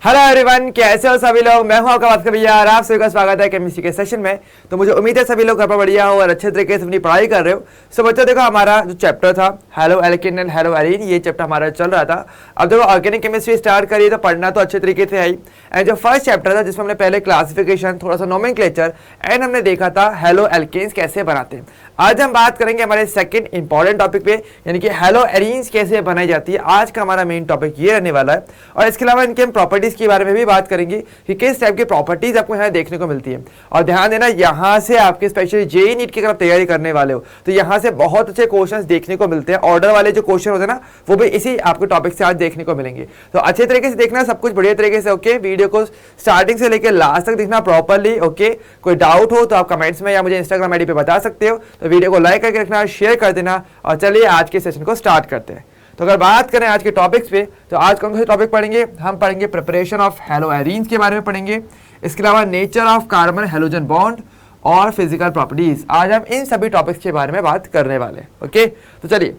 Hello everyone, कैसे हो सभी लोग। मैं हूं आपका बात कर भैया और आप सभी का स्वागत है केमिस्ट्री के सेशन में। तो मुझे उम्मीद है सभी लोग घर पर बढ़िया हो और अच्छे तरीके से अपनी पढ़ाई कर रहे हो। सो बच्चों देखो, हमारा जो चैप्टर था halo alkane and hello arene, ये चैप्टर हमारा चल रहा था। अब देखो ऑर्गेनिक केमिस्ट्री स्टार्ट करी तो पढ़ना तो अच्छे तरीके से आई। एंड जो फर्स्ट चैप्टर था जिसमें हमने पहले क्लासिफिकेशन, थोड़ा सा नोमेनक्लेचर एंड हमने देखा था हेलो एल्केन्स कैसे बनाते हैं। आज हम बात करेंगे हमारे सेकंड इंपॉर्टेंट टॉपिक पे, यानी कि हेलो एरीन्स कैसे बनाई जाती है। आज का हमारा मेन टॉपिक ये रहने वाला है और इसके अलावा इनके हम प्रॉपर्टीज के बारे में भी बात करेंगे कि किस टाइप की प्रॉपर्टीज आपको यहाँ देखने को मिलती है। और ध्यान देना, यहाँ से आपके स्पेशली जेईई नीट की अगर आप तैयारी करने वाले हो तो यहाँ से बहुत अच्छे क्वेश्चंस देखने को मिलते हैं। ऑर्डर वाले जो क्वेश्चन होते हैं ना, वो भी इसी आपको टॉपिक से आज देखने को मिलेंगे। तो अच्छे तरीके से देखना, सब कुछ बढ़िया तरीके से। ओके, वीडियो को स्टार्टिंग से लेकर लास्ट तक देखना प्रॉपरली। ओके, कोई डाउट हो तो आप कमेंट्स में या मुझे इंस्टाग्राम आईडी पे बता सकते हो। तो वीडियो को लाइक करके रखना, शेयर कर देना। और चलिए आज के सेशन को स्टार्ट करते हैं। तो अगर बात करें आज के टॉपिक्स पे, तो आज कौन से टॉपिक पढ़ेंगे? हम पढ़ेंगे प्रिपरेशन ऑफ हेलो एरीन्स के बारे में पढ़ेंगे। इसके अलावा nature of carbon halogen bond और फिजिकल प्रॉपर्टीज। आज हम इन सभी टॉपिक्स के बारे में बात करने वाले हैं। ओके, तो चलिए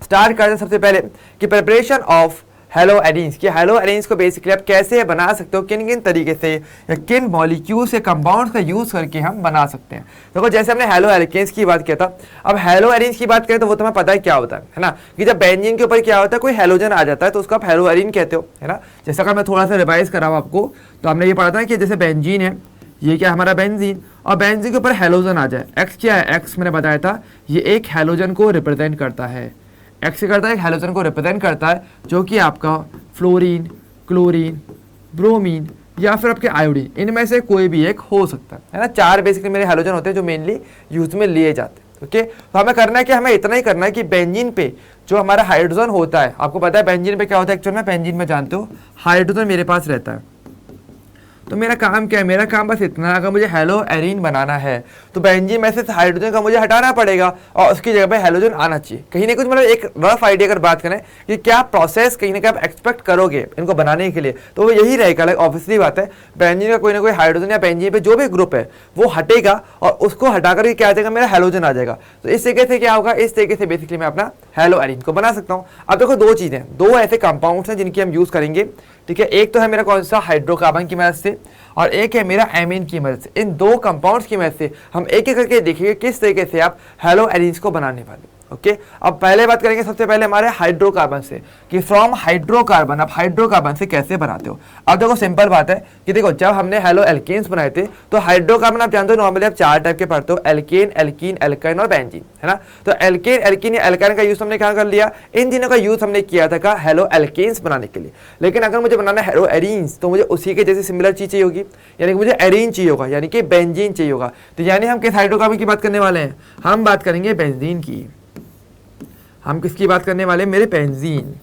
स्टार्ट करते हैं सबसे पहले कि प्रिपरेशन ऑफ हेलो एरीन्स। कि हेलो एरीन्स को बेसिकली आप कैसे बना सकते हो, किन किन तरीके से या किन मॉलिक्यूल्स या कंपाउंड्स का यूज करके हम बना सकते हैं। देखो जैसे हमने हेलो एल्केन्स की बात किया था, अब हेलो एरीन्स की बात करें तो वो तुम्हें पता है क्या होता है ना, कि जब बेंजीन के ऊपर क्या होता है, कोई हेलोजन आ जाता है तो उसको आप हेलो एरीन कहते हो, है ना। जैसा अगर मैं थोड़ा सा रिवाइज कराऊँ आपको, तो हमने ये पढ़ा था कि जैसे बेंजीन है, ये क्या हमारा बेंजीन, और बेंजीन के ऊपर हेलोजन आ जाए, एक्स क्या है, एक्स मैंने बताया था ये एक हेलोजन को रिप्रेजेंट करता है। एक्स करता है, हेलोजन को रिप्रेजेंट करता है, जो कि आपका फ्लोरीन, क्लोरीन, ब्रोमीन या फिर आपके आयोडीन, इनमें से कोई भी एक हो सकता है ना। चार बेसिकली मेरे हेलोजन होते हैं जो मेनली यूज में लिए जाते हैं। ओके, तो हमें करना है कि हमें इतना ही करना है कि बेंजीन पे जो हमारा हाइड्रोजन होता है, आपको पता है बेंजीन पे क्या होता है एक्चुअल में, बेंजीन में जानते हो हाइड्रोजन मेरे पास रहता है। तो मेरा काम क्या है, मेरा काम बस इतना, अगर मुझे हेलो एरीन बनाना है तो बेंजीन में से हाइड्रोजन का मुझे हटाना पड़ेगा और उसकी जगह पे हेलोजन आना चाहिए। कहीं ना कुछ मतलब एक रफ आइडिया अगर बात करें कि क्या प्रोसेस कहीं ना कहीं आप एक्सपेक्ट करोगे इनको बनाने के लिए, तो वो यही रहेगा। लाइक ऑब्वियसली बात है, बेंजीन का कोई ना कोई हाइड्रोजन या बेंजीन पे जो भी ग्रुप है वो हटेगा और उसको हटाकर क्या आ जाएगा, मेरा हेलोजन आ जाएगा। तो इस तरीके से क्या होगा, इस तरीके से बेसिकली मैं अपना हेलो एरीन को बना सकता हूँ। अब देखो दो चीजें, दो ऐसे कंपाउंड्स हैं जिनकी हम यूज करेंगे। ठीक है, एक तो है मेरा कौन सा, हाइड्रोकार्बन की मदद से, और एक है मेरा एमीन की मदद से। इन दो कंपाउंड्स की मदद से हम एक एक करके देखिए किस तरीके से आप हेलो एरीन्स को बनाने वाले। ओके, अब पहले बात करेंगे सबसे पहले हमारे हाइड्रोकार्बन से, कि फ्रॉम हाइड्रोकार्बन आप हाइड्रोकार्बन से कैसे बनाते हो। अब देखो सिंपल बात है कि देखो जब हमने हेलो एल्केन्स बनाए थे तो हाइड्रोकार्बन आप जानते हो नॉर्मली आप चार टाइप के पढ़ते हो, एल्केन, एल्कीन, एल्काइन और बेंजीन, है ना। तो एल्केन, एल्कीन या एल्काइन का यूज हमने कहाँ कर लिया, इन तीनों का यूज हमने किया था हेलो एल्केन्स बनाने के लिए। लेकिन अगर मुझे बनाना है हेलो एरीन्स तो मुझे उसी के जैसे सिमिलर चीज चाहिए होगी, यानी कि मुझे एरीन चाहिए होगा, यानी कि बेंजीन चाहिए होगा। तो यानी हम किस हाइड्रोकार्बन की बात करने वाले हैं, हम बात करेंगे बेंजीन की। हम किसकी बात करने वाले हैं, मेरे बेंजीन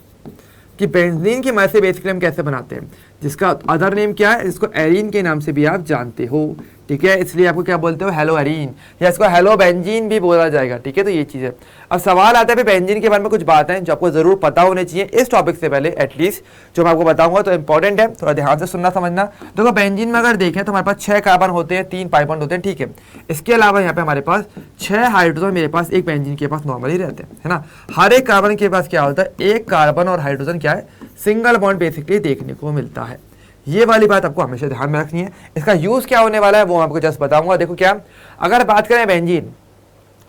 कि बेंजीन की मदद से बेसिकली हम कैसे बनाते हैं, जिसका अदर नेम क्या है, इसको एरीन के नाम से भी आप जानते हो। ठीक है, इसलिए आपको क्या बोलते हो, हेलो एरीन, या इसको हेलो बेंजीन भी बोला जाएगा। ठीक है, तो ये चीज़ है। अब सवाल आता है बेंजीन के बारे में कुछ बात है जो आपको जरूर पता होने चाहिए इस टॉपिक से पहले, एटलीस्ट जो मैं आपको बताऊंगा तो इंपॉर्टेंट है, थोड़ा ध्यान से सुनना समझना। देखो बेंजीन में अगर देखें तो हमारे पास 6 कार्बन होते हैं, 3 पाई बॉन्ड होते हैं। ठीक है, इसके अलावा यहाँ पे हमारे पास 6 हाइड्रोजन मेरे पास एक बेंजीन के पास नॉर्मली रहते हैं, है ना। हर एक कार्बन के पास क्या होता है, एक कार्बन और हाइड्रोजन क्या है, सिंगल बॉन्ड बेसिकली देखने को मिलता है। ये वाली बात आपको हमेशा ध्यान में रखनी है। इसका यूज क्या होने वाला है वो आपको जस्ट बताऊंगा। देखो क्या, अगर बात करें बेंजीन,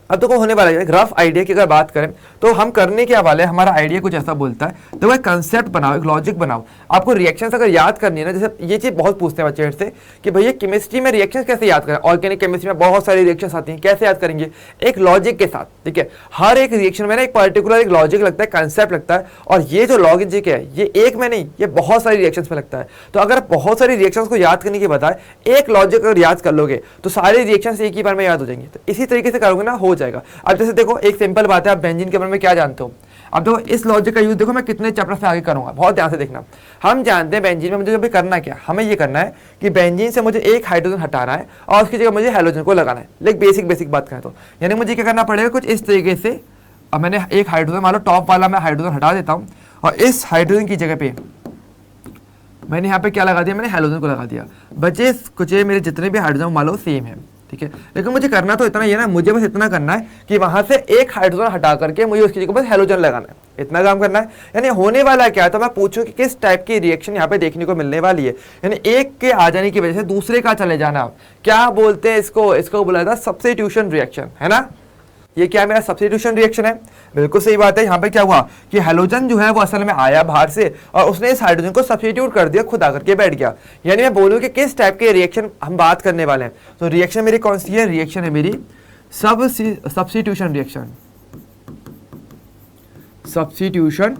अब तो होने वाला है रफ आइडिया की अगर बात करें तो हम करने क्या वाले हैं, हमारा आइडिया कुछ ऐसा बोलता है। तो एक कंसेप्ट बनाओ, एक लॉजिक बनाओ। आपको रिएक्शंस अगर याद करनी है ना, जैसे ये चीज बहुत पूछते हैं बच्चे से कि भैया केमिस्ट्री में रिएक्शंस कैसे याद करें, ऑर्गेनिक केमिस्ट्री में बहुत सारी रिएक्शंस आती हैं, कैसे याद करेंगे, एक लॉजिक के साथ। ठीक है, हर एक रिएक्शन में ना एक पर्टिकुलर एक लॉजिक लगता है, कंसेप्ट लगता है, और ये जो लॉजिक है ये एक में नहीं, ये बहुत सारी रिएक्शंस में लगता है। तो अगर बहुत सारी रिएक्शंस को याद करने के बजाय एक लॉजिक अगर याद कर लोगे तो सारे रिएक्शंस एक ही बार में याद हो जाएंगे। तो इसी तरीके से करोगे ना, हो जाएगा। अब जैसे देखो एक सिंपल बात है, आप बेंजीन के बारे में क्या जानते हो। अब देखो इस लॉजिक का यूज देखो मैं कितने चैप्टर से आगे करूंगा, बहुत ध्यान से देखना। हम जानते हैं बेंजीन में मुझे अभी करना क्या, हमें ये करना है कि बेंजीन से मुझे एक हाइड्रोजन हटाना है और उसकी जगह मुझे हेलोजन को लगाना है। लेकिन बेसिक बात करें तो यानी मुझे क्या करना पड़ेगा, कुछ इस तरीके से। अब मैंने एक हाइड्रोजन, मान लो टॉप वाला मैं हाइड्रोजन हटा देता हूँ और इस हाइड्रोजन की जगह पे मैंने यहाँ पे क्या लगा दिया, मैंने हेलोजन को लगा दिया। बचे कुछ मेरे जितने भी हाइड्रोजन मान लो सेम है। ठीक है, लेकिन मुझे करना तो इतना ही है ना, मुझे बस इतना करना है कि वहां से एक हाइड्रोजन हटा करके मुझे उसकी जगह पर हेलोजन लगाना है। इतना काम करना है। यानी होने वाला क्या है, तो मैं पूछूं कि किस टाइप की रिएक्शन यहाँ पे देखने को मिलने वाली है, यानी एक के आ जाने की वजह से दूसरे का चले जाना, क्या बोलते हैं इसको बोला जाता है सब्स्टिट्यूशन रिएक्शन, है ना। ये क्या मेरा सब्स्टिट्यूशन रिएक्शन है, बिल्कुल सही बात है। यहाँ पे क्या हुआ कि हेलोजन जो है वो असल में आया बाहर से और उसने इस हाइड्रोजन को सब्स्टिट्यूट कर दिया, खुद आकर के बैठ गया। यानी मैं बोलूँ कि किस टाइप के रिएक्शन हम बात करने वाले हैं, तो रिएक्शन मेरी कौन सी है, रिएक्शन है मेरी सब्स्टिट्यूशन रिएक्शन, सब्स्टिट्यूशन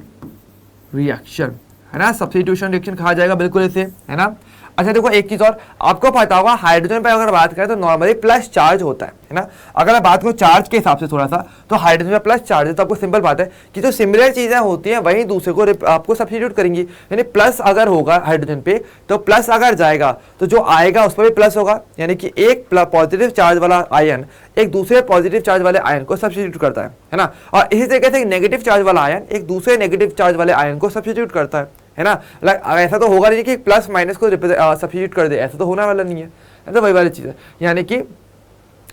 रिएक्शन, है ना। सब्स्टिट्यूशन रिएक्शन कहा जाएगा बिल्कुल इसे, है ना। अच्छा देखो एक चीज और आपको पता होगा, हाइड्रोजन पे अगर बात करें तो नॉर्मली प्लस चार्ज होता है ना। अगर मैं बात करूं चार्ज के हिसाब से थोड़ा सा, तो हाइड्रोजन पे प्लस चार्ज है, तो आपको सिंपल बात है कि जो सिमिलर चीजें होती हैं वही दूसरे को आपको सब्स्टिट्यूट करेंगी। यानी प्लस अगर होगा हाइड्रोजन पे तो प्लस अगर जाएगा तो जो आएगा उस पर भी प्लस होगा, यानी कि एक पॉजिटिव चार्ज वाला आयन एक दूसरे पॉजिटिव चार्ज वाले आयन को सब्स्टिट्यूट करता है ना। और इसी तरीके से नेगेटिव चार्ज वाला आयन एक दूसरे नेगेटिव चार्ज वाले आयन को सब्स्टिट्यूट करता है ना। ऐसा तो होगा नहीं कि प्लस माइनस को सब्स्टिट्यूट कर दे, ऐसा तो होने वाला नहीं है, तो वही वाली चीज है। यानी कि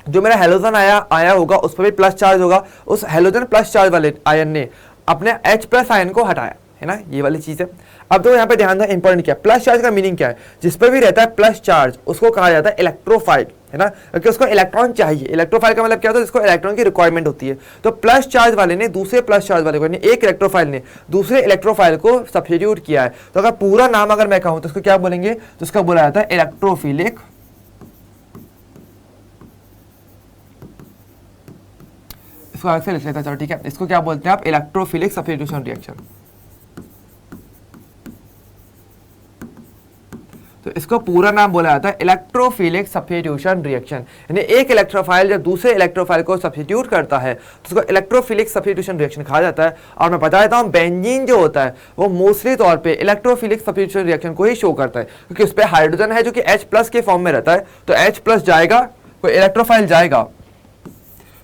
जो मेरा हेलोजन आया होगा उस पर भी प्लस चार्ज होगा, उस हेलोजन प्लस चार्ज वाले आयन ने अपने H प्लस आयन को हटाया, है ना, ये वाली चीज है। अब तो यहाँ पे ध्यान देना इंपॉर्टेंट क्या है, प्लस चार्ज का मीनिंग क्या है, जिस पर भी रहता है प्लस चार्ज उसको कहा जाता है इलेक्ट्रोफाइल, है ना, क्योंकि उसको इलेक्ट्रॉन चाहिए। इलेक्ट्रोफाइल का मतलब क्या होता है, जिसको इलेक्ट्रॉन की रिक्वायरमेंट होती है। तो प्लस चार्ज वाले ने दूसरे प्लस चार्ज वाले को, यानी एक इलेक्ट्रोफाइल ने दूसरे इलेक्ट्रोफाइल को सब्स्टिट्यूट किया है। तो अगर पूरा नाम अगर मैं कहूं तो इसको क्या बोलेंगे, तो इसका बोला जाता है इलेक्ट्रोफिलिक, इसको अलग से लिख लेता है, चलो ठीक है। इसको क्या बोलते हैं आप, इलेक्ट्रोफिलिक सब्स्टिट्यूशन रिएक्शन। तो इसको पूरा नाम बोला जाता है इलेक्ट्रोफिलिक सब्स्टिट्यूशन रिएक्शन। यानी एक इलेक्ट्रोफाइल जब दूसरे इलेक्ट्रोफाइल को सब्स्टिट्यूट करता है तो उसको इलेक्ट्रोफिलिक सब्स्टिट्यूशन रिएक्शन कहा जाता है। और मैं बता देता हूं बेंजीन जो होता है वो मोस्टली तौर पे इलेक्ट्रोफिलिक सब्स्टिट्यूशन रिएक्शन को ही शो करता है, क्योंकि उस पर हाइड्रोजन है जो कि H प्लस के फॉर्म में रहता है। तो H प्लस जाएगा, कोई इलेक्ट्रोफाइल जाएगा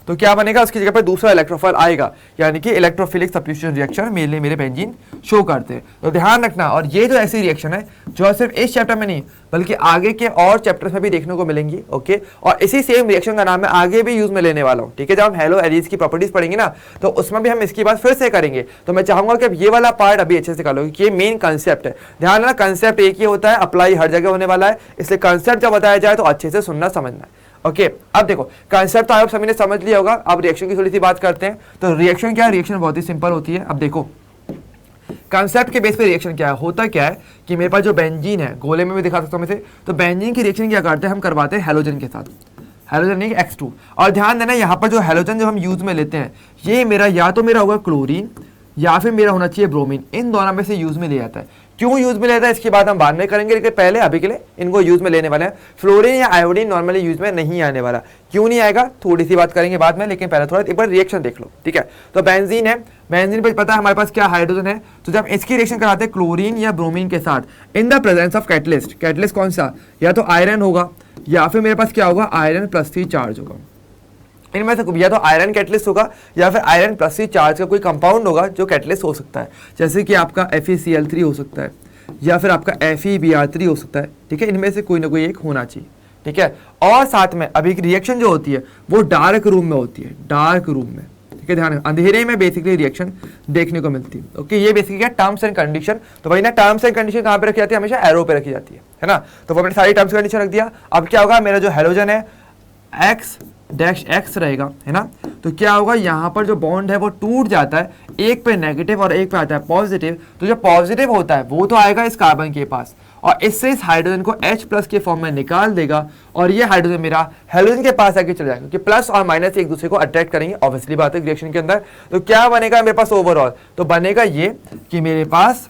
तो क्या बनेगा, उसकी जगह पर दूसरा इलेक्ट्रोफाइल आएगा, यानी कि इलेक्ट्रोफिलिक सब्स्टिट्यूशन रिएक्शन मेरे बेंजीन शो करते हैं। तो ध्यान रखना, और ये जो ऐसी रिएक्शन है जो सिर्फ इस चैप्टर में नहीं बल्कि आगे के और चैप्टर्स में भी देखने को मिलेंगी, ओके। और इसी सेम रिएक्शन का नाम मैं आगे भी यूज में लेने वाला हूँ, ठीक है। जब हम हेलो एरीज की प्रॉपर्टीज पढ़ेंगे ना तो उसमें भी हम इसकी बात फिर से करेंगे। तो मैं चाहूंगा कि अब ये वाला पार्ट अभी अच्छे से कर लो, कि ये मेन कंसेप्ट है। ध्यान रखना, कंसेप्ट एक ही होता है, अप्लाई हर जगह होने वाला है, इसलिए कंसेप्ट जब बताया जाए तो अच्छे से सुनना समझना है, ओके। अब देखो कंसेप्ट तो आप सभी ने समझ लिया होगा, अब रिएक्शन की थोड़ी सी बात करते हैं। तो रिएक्शन क्या है, रिएक्शन बहुत ही सिंपल होती है। अब देखो कंसेप्ट के बेस पे रिएक्शन क्या है, होता क्या है कि मेरे पास जो बेंजीन है, गोले में भी दिखा सकता हूं मैं इसे, तो बेंजीन की रिएक्शन क्या करते हैं, हम करवाते हैं हेलोजन के साथ, हेलोजन नहीं X2। और ध्यान देना यहाँ पर जो हेलोजन जो हम यूज में लेते हैं, ये मेरा या तो मेरा होगा क्लोरीन या फिर मेरा होना चाहिए ब्रोमीन, इन दोनों में से यूज में ले जाता है। क्यों यूज में लेता है इसकी बात हम बाद में करेंगे, लेकिन पहले अभी के लिए इनको यूज में लेने वाले हैं। फ्लोरीन या आयोडीन नॉर्मली यूज में नहीं आने वाला, क्यों नहीं आएगा थोड़ी सी बात करेंगे बाद में, लेकिन पहले थोड़ा एक बार रिएक्शन देख लो, ठीक है। तो बेंजीन है, बेंजीन पे पता है हमारे पास क्या हाइड्रोजन है, तो जब इसकी रिएक्शन कराते हैं क्लोरीन या ब्रोमीन के साथ इन the presence of catalyst, catalyst कौन सा, या तो आयरन होगा या फिर मेरे पास क्या होगा, आयरन प्लस 3 चार्ज होगा। इनमें से या तो आयरन कैटलिस्ट होगा या फिर आयरन प्लस 3 चार्ज का कोई कंपाउंड होगा जो कैटलिस्ट हो सकता है, जैसे कि आपका FeCl3 हो सकता है या फिर आपका FeBr3 हो सकता है, ठीक है। इनमें से कोई ना कोई एक होना चाहिए, ठीक है। और साथ में अभी रिएक्शन जो होती है वो डार्क रूम में होती है, डार्क रूम में, ठीक है। ध्यान, अंधेरे में बेसिकली रिएक्शन देखने को मिलती है, ओके। ये बेसिकली क्या टर्म्स एंड कंडीशन, तो वही ना टर्म्स एंड कंडीशन कहाँ पे रखी जाती है, हमेशा एरो पे रखी जाती है ना। तो वो अपने सारी टर्म्स कंडीशन रख दिया। अब क्या होगा, मेरा जो हेलोजन है X रहेगा, है ना। तो क्या होगा, यहाँ पर जो बॉन्ड है वो टूट जाता है, एक पे नेगेटिव और एक पे आता है पॉजिटिव। तो जो पॉजिटिव होता है वो तो आएगा इस कार्बन के पास और इससे इस हाइड्रोजन को H प्लस के फॉर्म में निकाल देगा और ये हाइड्रोजन मेरा हेलोजन के पास आके चले जाएगा, क्योंकि प्लस और माइनस एक दूसरे को अट्रैक्ट करेंगे, ऑब्वियसली बात है रिएक्शन के अंदर। तो क्या बनेगा मेरे पास ओवरऑल, तो बनेगा ये कि मेरे पास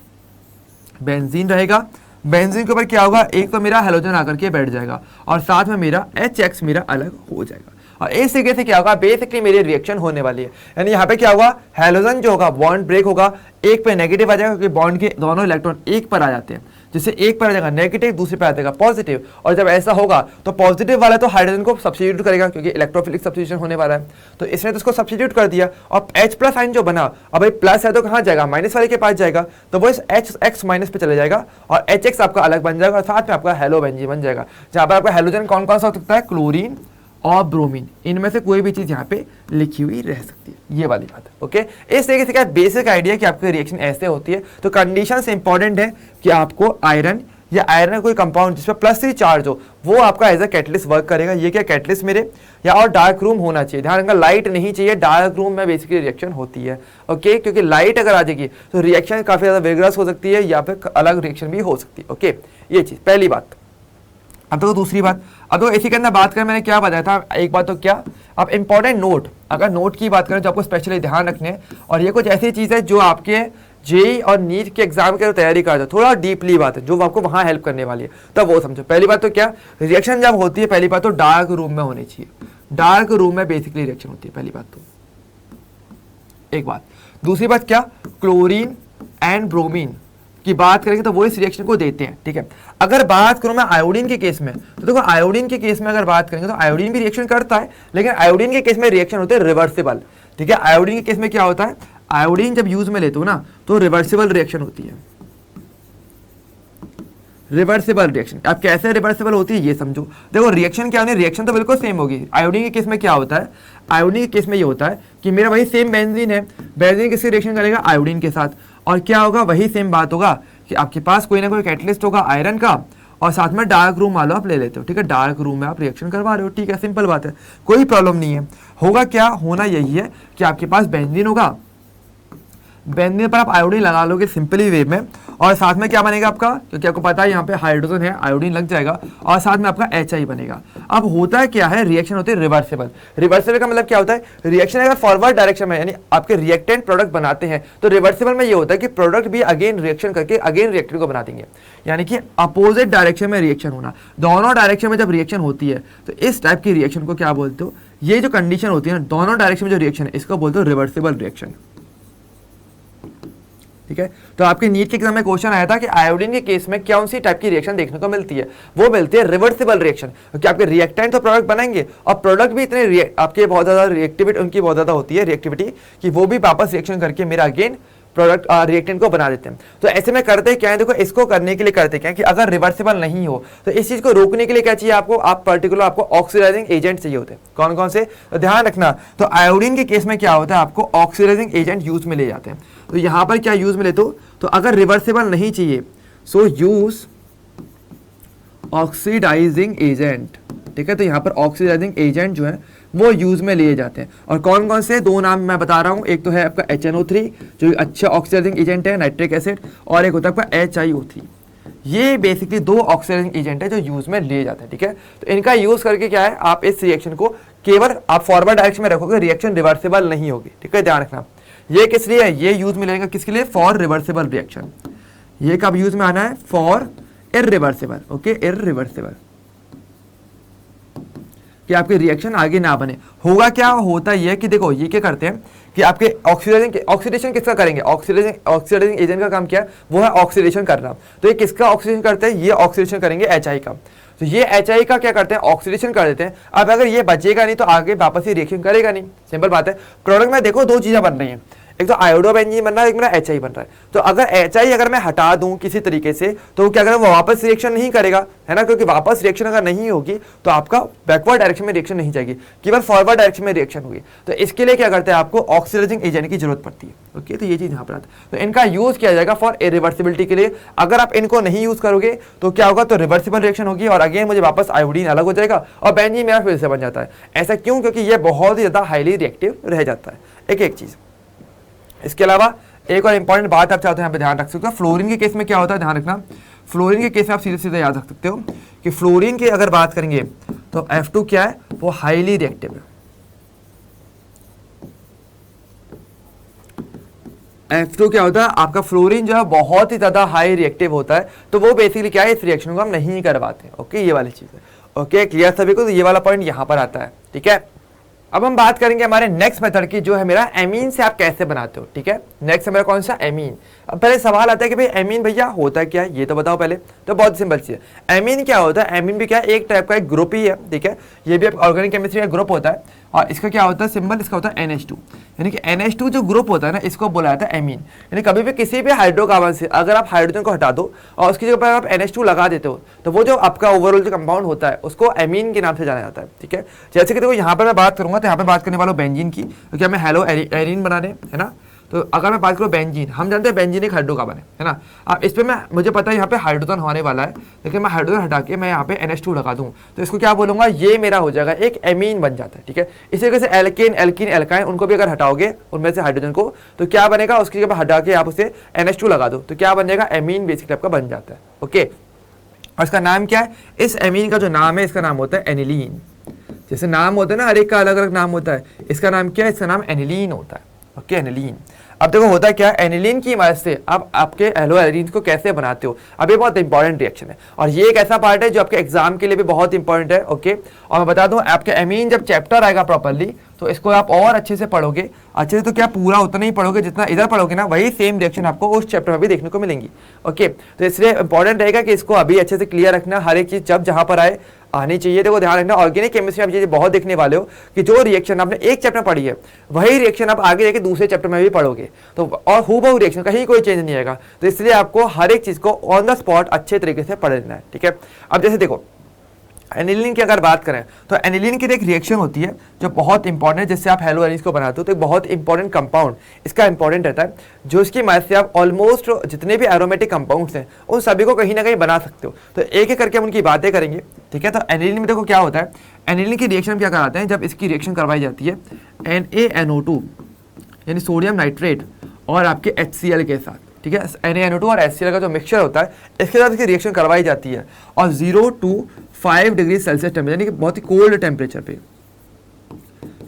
बेंजीन रहेगा, बेंजीन के ऊपर क्या होगा, एक तो मेरा हेलोजन आकर के बैठ जाएगा और साथ में मेरा HX मेरा अलग हो जाएगा। और इस तरीके से क्या होगा, बेसिकली मेरी रिएक्शन होने वाली है। यानी यहाँ पे क्या होगा, हेलोजन जो होगा बॉन्ड ब्रेक होगा, एक पे नेगेटिव आ जाएगा क्योंकि बॉन्ड के दोनों इलेक्ट्रॉन एक पर आ जाते हैं, जिससे एक पर आ जाएगा नेगेटिव, दूसरे पर आ जाएगा पॉजिटिव। और जब ऐसा होगा तो पॉजिटिव वाला तो हाइड्रोजन को सब्स्टिट्यूट करेगा क्योंकि इलेक्ट्रोफिलिक सब्स्टिट्यूशन होने वाला है, तो इसने तो उसको सब्स्टिट्यूट कर दिया। और H प्लस साइन जो बना, अब भाई प्लस है तो कहाँ जाएगा, माइनस वाले के पास जाएगा, तो वो इस X माइनस पे चले जाएगा और HX आपका अलग बन जाएगा और साथ में आपका हेलो बेंजीन बन जाएगा, जहाँ पर आपका हेलोजन कौन कौन सा हो सकता है, क्लोरीन और ब्रोमीन, इनमें से कोई भी चीज़ यहाँ पे लिखी हुई रह सकती है, ये वाली बात है। ओके, इस तरीके से क्या बेसिक आइडिया कि आपकी रिएक्शन ऐसे होती है। तो कंडीशन से इंपॉर्टेंट है कि आपको आयरन या आयरन कोई कंपाउंड जिसमें +3 चार्ज हो वो आपका एज अ कैटलिस्ट वर्क करेगा। ये क्या कैटलिस्ट मेरे, या और डार्क रूम होना चाहिए, ध्यान रखना लाइट नहीं चाहिए, डार्क रूम में बेसिकली रिएक्शन होती है। ओके, क्योंकि लाइट अगर आ जाएगी तो रिएक्शन काफ़ी ज़्यादा विगरस हो सकती है या फिर अलग रिएक्शन भी हो सकती है। ओके, ये चीज़ पहली बात। अब तो दूसरी बात, अब तो इसी के अंदर बात करें, मैंने क्या बताया था, एक बात तो क्या, अब इंपॉर्टेंट नोट, अगर नोट की बात करें तो आपको स्पेशली ध्यान रखने हैं। और ये कुछ ऐसी चीज़ है जो आपके जेई और नीट के एग्जाम की तैयारी करते हो, थोड़ा डीपली बात है जो आपको वहाँ हेल्प करने वाली है, तब वो समझो। पहली बात तो क्या, रिएक्शन जब होती है पहली बात तो डार्क रूम में होनी चाहिए, डार्क रूम में बेसिकली रिएक्शन होती है, पहली बात तो एक बात। दूसरी बात क्या, क्लोरीन एंड ब्रोमीन की बात करेंगे तो वो इस रिएक्शन को देते हैं। ठीक है, अगर बात करूं मैं आयोडीन के केस में, तो देखो आयोडीन के केस में अगर बात करेंगे तो आयोडीन भी रिएक्शन करता है, लेकिन आयोडीन के केस में रिएक्शन होते हैं रिवर्सिबल। ठीक है, आयोडीन के केस में क्या होता है, आयोडीन जब यूज में लेते हो ना तो रिवर्सिबल रिएक्शन होती है, रिवर्सिबल रिएक्शन। अब कैसे रिवर्सिबल होती है ये समझो। देखो रिएक्शन क्या होनी, रिएक्शन तो बिल्कुल सेम होगी। आयोडीन के केस में क्या होता है, आयोडीन के केस में ये होता है कि मेरा वही सेम बेंजीन है, बेंजीन किससे रिएक्शन करेगा, आयोडीन के साथ, और क्या होगा, वही सेम बात होगा कि आपके पास कोई ना कोई कैटलिस्ट होगा आयरन का, और साथ में डार्क रूम मान लो आप ले लेते हो। ठीक है, डार्क रूम में आप रिएक्शन करवा रहे हो, ठीक है, सिंपल बात है, कोई प्रॉब्लम नहीं है। होगा क्या, होना यही है कि आपके पास बेंजीन होगा, बेंजीन पर आप आयोडीन लगा लोगे सिंपली वे में, और साथ में क्या बनेगा आपका, क्योंकि आपको पता है यहाँ पे हाइड्रोजन है, आयोडीन लग जाएगा, और साथ में आपका HI बनेगा। अब होता है क्या है, रिएक्शन होती है रिवर्सिबल। रिवर्सिबल का मतलब क्या होता है, रिएक्शन अगर फॉरवर्ड डायरेक्शन में यानी आपके रिएक्टेंट प्रोडक्ट बनाते हैं, तो रिवर्सिबल में ये होता है कि प्रोडक्ट भी अगेन रिएक्शन करके अगेन रिएक्टेंट को बना देंगे, यानी कि अपोजिट डायरेक्शन में रिएक्शन होना। दोनों डायरेक्शन में जब रिएक्शन होती है तो इस टाइप की रिएक्शन को क्या बोलते हो, ये जो कंडीशन होती है ना, दोनों डायरेक्शन में जो रिएक्शन है इसको बोलते हो रिवर्सिबल रिएक्शन। ठीक है, तो आपके नीट के एग्जाम में क्वेश्चन आया था कि आयोडीन के केस में कौन सी टाइप की रिएक्शन देखने को मिलती है, वो मिलती है रिवर्सिबल रिएक्शन, क्योंकि आपके रिएक्टेंट तो प्रोडक्ट बनाएंगे और प्रोडक्ट भी इतने आपके बहुत ज्यादा रिएक्टिविटी उनकी बहुत ज्यादा होती है रिएक्टिविटी कि वो भी वापस रिएक्शन करके मेरा अगेन प्रोडक्ट रिएक्टेंट को बना देते हैं। तो ऐसे में करते क्या है, देखो इसको करने के लिए करते क्या है कि अगर रिवर्सिबल नहीं हो तो इस चीज को रोकने के लिए क्या चाहिए आपको, आप पर्टिकुलर आपको ऑक्सीडाइजिंग एजेंट चाहिए होते हैं। कौन कौन से, तो ध्यान रखना, तो आयोडीन के केस में क्या होता है, आपको ऑक्सीडाइजिंग एजेंट यूज में ले जाते हैं। तो यहां पर क्या यूज में लेते हो, तो अगर रिवर्सिबल नहीं चाहिए सो यूज ऑक्सीडाइजिंग एजेंट। ठीक है, तो यहाँ पर ऑक्सीडाइजिंग एजेंट जो है वो यूज में लिए जाते हैं, और कौन कौन से, दो नाम मैं बता रहा हूँ, एक तो है आपका HNO3 जो अच्छा ऑक्सीडाइजिंग एजेंट है, नाइट्रिक एसिड, और एक होता है आपका HIO3। ये बेसिकली दो ऑक्सीडाइजिंग एजेंट है जो यूज में लिए जाते हैं। ठीक है, तो इनका यूज करके क्या है, आप इस रिएक्शन को केवल आप फॉरवर्ड डायरेक्शन में रखोगे, रिएक्शन रिवर्सिबल नहीं होगी। ठीक है, ध्यान रखना, ये किस लिए है, ये यूज में लेगा किसके लिए, फॉर रिवर्सिबल रिएक्शन। ये कब यूज में आना है, फॉर इररिवर्सिबल। ओके, इररिवर्सिबल, कि आपके रिएक्शन आगे ना बने। होगा क्या, होता ये कि देखो ये क्या करते हैं कि आपके ऑक्सीडेशन किसका करेंगे, ऑक्सीडाइजिंग एजेंट का काम क्या है, वो है ऑक्सीडेशन करना। तो ये किसका ऑक्सीडेशन करते हैं, ये ऑक्सीडेशन करेंगे HI का। तो ये HI का क्या करते हैं, ऑक्सीडेशन कर देते हैं। अब अगर ये बचेगा नहीं तो आगे वापस ही रिएक्शन करेगा नहीं, सिंपल बात है। प्रोडक्ट में देखो दो चीजें बन रही हैं, एक तो आयोडोबेंजीन बन रहा है, एक मेरा HI बन रहा है। तो अगर HI अगर मैं हटा दूं किसी तरीके से तो क्या करेगा, वो वापस रिएक्शन नहीं करेगा, है ना, क्योंकि वापस रिएक्शन अगर नहीं होगी तो आपका बैकवर्ड डायरेक्शन में रिएक्शन नहीं जाएगी, केवल फॉरवर्ड डायरेक्शन में रिएक्शन होगी। तो इसके लिए क्या करते हैं, आपको ऑक्सीडाइजिंग एजेंट की जरूरत पड़ती है। ओके, तो ये चीज यहाँ पर आता है, तो इनका यूज किया जाएगा फॉर इरिवर्सिबिलिटी के लिए। अगर आप इनको नहीं यूज करोगे तो क्या होगा, तो रिवर्सिबल रिएक्शन होगी और अगेन मुझे वापस आयोडीन अलग हो जाएगा और बेंजीन मेरा फिर से बन जाता है। ऐसा क्यों, क्योंकि ये बहुत ही ज्यादा हाईली रिएक्टिव रह जाता है। एक चीज, इसके अलावा एक और इंपॉर्टेंट बात आप चाहते हैं यहाँ पे ध्यान रख सकते हो, फ्लोरीन के केस में क्या होता है, ध्यान रखना, फ्लोरीन के केस में आप सीधे सीधे याद रख सकते हो कि फ्लोरीन की अगर बात करेंगे तो F2 क्या है, वो हाईली रिएक्टिव है। F2 क्या होता है, आपका फ्लोरीन जो है बहुत ही ज्यादा हाई रिएक्टिव होता है, तो वो बेसिकली क्या है, इस रिएक्शन को हम नहीं करवाते। ओके, ये वाली चीज है। ओके, क्लियर सभी को, तो ये वाला पॉइंट यहाँ पर आता है। ठीक है, अब हम बात करेंगे हमारे नेक्स्ट मेथड की, जो है मेरा एमीन से आप कैसे बनाते हो। ठीक है, नेक्स्ट है मेरा कौन सा, एमीन। अब पहले सवाल आता है कि भाई एमीन भैया होता क्या है, ये तो बताओ पहले। तो बहुत सिंपल चीज है, एमीन क्या होता है। एमीन भी क्या है, एक टाइप का एक ग्रुप ही है। ठीक है, ये भी ऑर्गेनिक केमिस्ट्री का ग्रुप होता है, और इसका क्या होता है सिंबल, इसका होता है NH2। यानी कि NH2 जो ग्रुप होता है ना, इसको बोला जाता है एमीन। यानी कभी भी किसी भी हाइड्रोकार्बन से अगर आप हाइड्रोजन को हटा दो और उसकी जगह पर आप NH2 लगा देते हो, तो वो जो आपका ओवरऑल जो कंपाउंड होता है उसको एमीन के नाम से जाना जाता है। ठीक है, जैसे कि देखो यहाँ पर मैं बात करूंगा, तो यहाँ पर बात करने वाला बेंजीन की, क्योंकि हमें हेलो एरीन बना रहे है ना। तो अगर मैं बात करूँ बेंजीन, हम जानते हैं बेंजीन एक हाइड्रोकार्बन है ना। अब इस पर मैं, मुझे पता है यहाँ पे हाइड्रोजन होने वाला है, लेकिन मैं हाइड्रोजन हटा के मैं यहाँ पे NH2 लगा दूँ, तो इसको क्या बोलूँगा, ये मेरा हो जाएगा एक एमीन बन जाता है। ठीक है, इसी तरीके से एल्केन, एल्कीन, एल्काइन, उनको भी अगर हटाओगे उनमें से हाइड्रोजन को, तो क्या बनेगा, उसकी जगह हटा के आप उसे NH2 लगा दो, तो क्या बन जाएगा, एमीन बेसिकली आपका बन जाता है। ओके, और इसका नाम क्या है, इस एमीन का जो नाम है इसका नाम होता है एनिलीन। जैसे नाम होता है ना, हर एक का अलग अलग नाम होता है, इसका नाम क्या है, इसका नाम एनिलीन होता है। Okay, aniline. अब देखो होता क्या है, एनिलीन की मदद से आप आपके हेलो एरीन को कैसे बनाते हो। अब ये बहुत इंपॉर्टेंट रिएक्शन है, और ये एक ऐसा पार्ट है जो आपके एग्जाम के लिए भी बहुत इंपॉर्टेंट है। ओके, और मैं बता दूं, आपके एमीन जब चैप्टर आएगा प्रॉपर्ली, तो इसको आप और अच्छे से पढ़ोगे। अच्छे से तो क्या, पूरा उतना ही पढ़ोगे जितना इधर पढ़ोगे ना, वही सेम रिएक्शन आपको उस चैप्टर में भी देखने को मिलेंगी। ओके, तो इसलिए इंपॉर्टेंट रहेगा कि इसको अभी अच्छे से क्लियर रखना, हर एक चीज जब जहां पर आए आनी चाहिए। देखो ध्यान रखना, ऑर्गेनिक केमिस्ट्री में आप ये बहुत देखने वाले हो कि जो रिएक्शन आपने एक चैप्टर पढ़ी है, वही रिएक्शन आप आगे जाके दूसरे चैप्टर में भी पढ़ोगे, तो और हूबहू रिएक्शन, कहीं कोई चेंज नहीं आएगा। तो इसलिए आपको हर एक चीज को ऑन द स्पॉट अच्छे तरीके से पढ़ लेना है। ठीक है, अब जैसे देखो एनिलीन की अगर बात करें, तो एनिलीन की एक रिएक्शन होती है जो बहुत इंपॉर्टेंट है, जिससे आप हेलो एरीन्स को बनाते हो। तो एक बहुत इंपॉर्टेंट कंपाउंड इसका इंपॉर्टेंट रहता है, जो इसकी मदद से आप ऑलमोस्ट जितने भी एरोमेटिक कंपाउंड्स हैं उन सभी को कहीं ना कहीं बना सकते हो। तो एक एक करके हम उनकी बातें करेंगे। ठीक है, तो एनिलीन में देखो क्या होता है, एनिलीन की रिएक्शन क्या कराते हैं, जब इसकी रिएक्शन करवाई जाती है NaNO2 यानी सोडियम नाइट्रेट और आपके HCl के साथ। ठीक है, NaNO2 और HCl का जो मिक्सचर होता है, इसके साथ इसकी रिएक्शन करवाई जाती है, और 0 to 5 डिग्री सेल्सियस टेम्परेचर, यानी कि बहुत ही कोल्ड टेम्परेचर पे,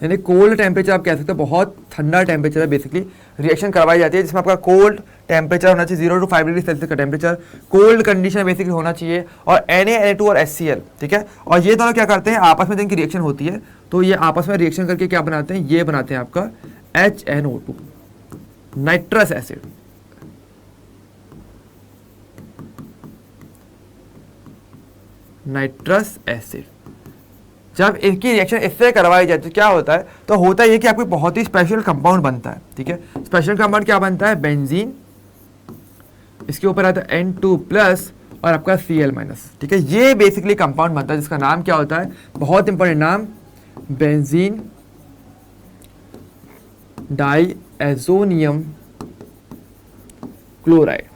यानी कोल्ड टेम्परेचर आप कह सकते हो, बहुत ठंडा टेम्परेचर है बेसिकली, रिएक्शन करवाई जाती है, जिसमें आपका कोल्ड टेम्परेचर होना चाहिए, 0 to 5 डिग्री सेल्सियस का टेम्परेचर, कोल्ड कंडीशन बेसिकली होना चाहिए, और Na2 और HCl। ठीक है, और ये दोनों क्या करते हैं, आपस में जिनकी रिएक्शन होती है, तो ये आपस में रिएक्शन करके क्या बनाते हैं, ये बनाते हैं आपका HNO2 nitrous acid. Nitrous acid जब इनकी रिएक्शन इससे करवाई जाती है, क्या होता है, तो होता है कि आपको बहुत ही स्पेशल कंपाउंड बनता है। ठीक है, स्पेशल कंपाउंड क्या बनता है, बेंजीन, इसके ऊपर आता है N2+ और आपका Cl-। ठीक है, ये बेसिकली कंपाउंड बनता है, जिसका नाम क्या होता है, बहुत इंपॉर्टेंट नाम, बेंजीन डाइएज़ोनियम क्लोराइड।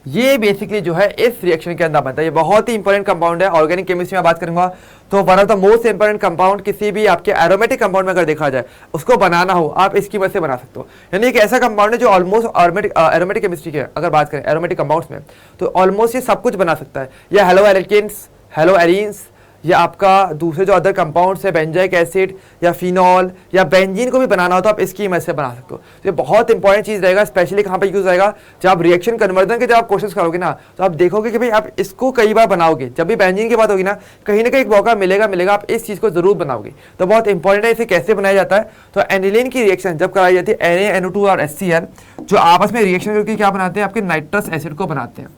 ये बेसिकली जो है इस रिएक्शन के अंदर बनता है। ये बहुत ही इंपॉर्टेंट कंपाउंड है, ऑर्गेनिक केमिस्ट्री में बात करूंगा तो one of the most important compound, किसी भी आपके एरोमेटिक कंपाउंड में अगर देखा जाए, उसको बनाना हो आप इसकी मदद से बना सकते हो। यानी एक ऐसा कंपाउंड है जो ऑलमोस्ट एरोमेटिक केमिस्ट्री के अगर बात करें एरोमेटिक कंपाउंड्स में, तो ऑलमोस्ट ये सब कुछ बना सकता है। ये हेलो एल्केन्स, हेलो एरीन्स, या आपका दूसरे जो अदर कंपाउंड्स है, बेंजोइक एसिड या फिनॉल या बेंजीन को भी बनाना हो तो आप इसकी मदद से बना सकते हो। तो ये बहुत इंपॉर्टेंट चीज़ रहेगा, स्पेशली कहाँ पे यूज़ आएगा, जब आप रिएक्शन कन्वर्जन के जब आप कोशिश करोगे ना, तो आप देखोगे कि भाई आप इसको कई बार बनाओगे। जब भी बेंजीन की बात होगी ना, कहीं ना कहीं एक मौका मिलेगा आप इस चीज़ को जरूर बनाओगे। तो बहुत इंपॉर्टेंट है, इसे कैसे बनाया जाता है। तो एनिलीन की रिएक्शन जब कराई जाती है NaNO2 और HCl, जो आपस में रिएक्शन करके क्या बनाते हैं, आपके नाइट्रस एसिड को बनाते हैं।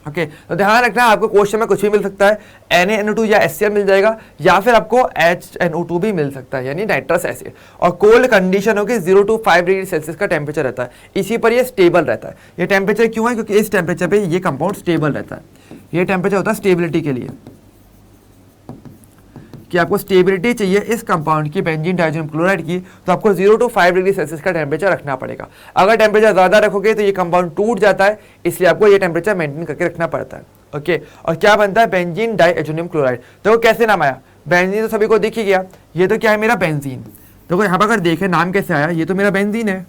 ओके, तो ध्यान रखना, आपको क्वेश्चन में कुछ भी मिल सकता है, NaNO2 या HCl मिल जाएगा, या फिर आपको HNO2 भी मिल सकता है, यानी नाइट्रस एसिड। और कोल्ड कंडीशन होगी 0 to 5 डिग्री सेल्सियस का टेम्परेचर रहता है, इसी पर ये स्टेबल रहता है। ये टेम्परेचर क्यों है, क्योंकि इस टेम्परेचर पे ये कंपाउंड स्टेबल रहता है। ये टेम्परेचर होता है स्टेबिलिटी के लिए, कि आपको स्टेबिलिटी चाहिए इस कंपाउंड की, बेंजीन डाइज़ोनियम क्लोराइड की, तो आपको 0 to 5 डिग्री सेल्सियस का टेम्परेचर रखना पड़ेगा। अगर टेम्परेचर ज़्यादा रखोगे तो ये कंपाउंड टूट जाता है, इसलिए आपको ये टेम्परेचर मेंटेन करके रखना पड़ता है। ओके, और क्या बनता है, बेंजीन डाइएज़ोनियम क्लोराइड। देखो कैसे नाम आया, बेंजीन तो सभी को दिख ही गया, ये तो क्या है मेरा बेंजीन। देखो यहाँ पर अगर देखें नाम कैसे आया, ये तो मेरा बेंजीन है।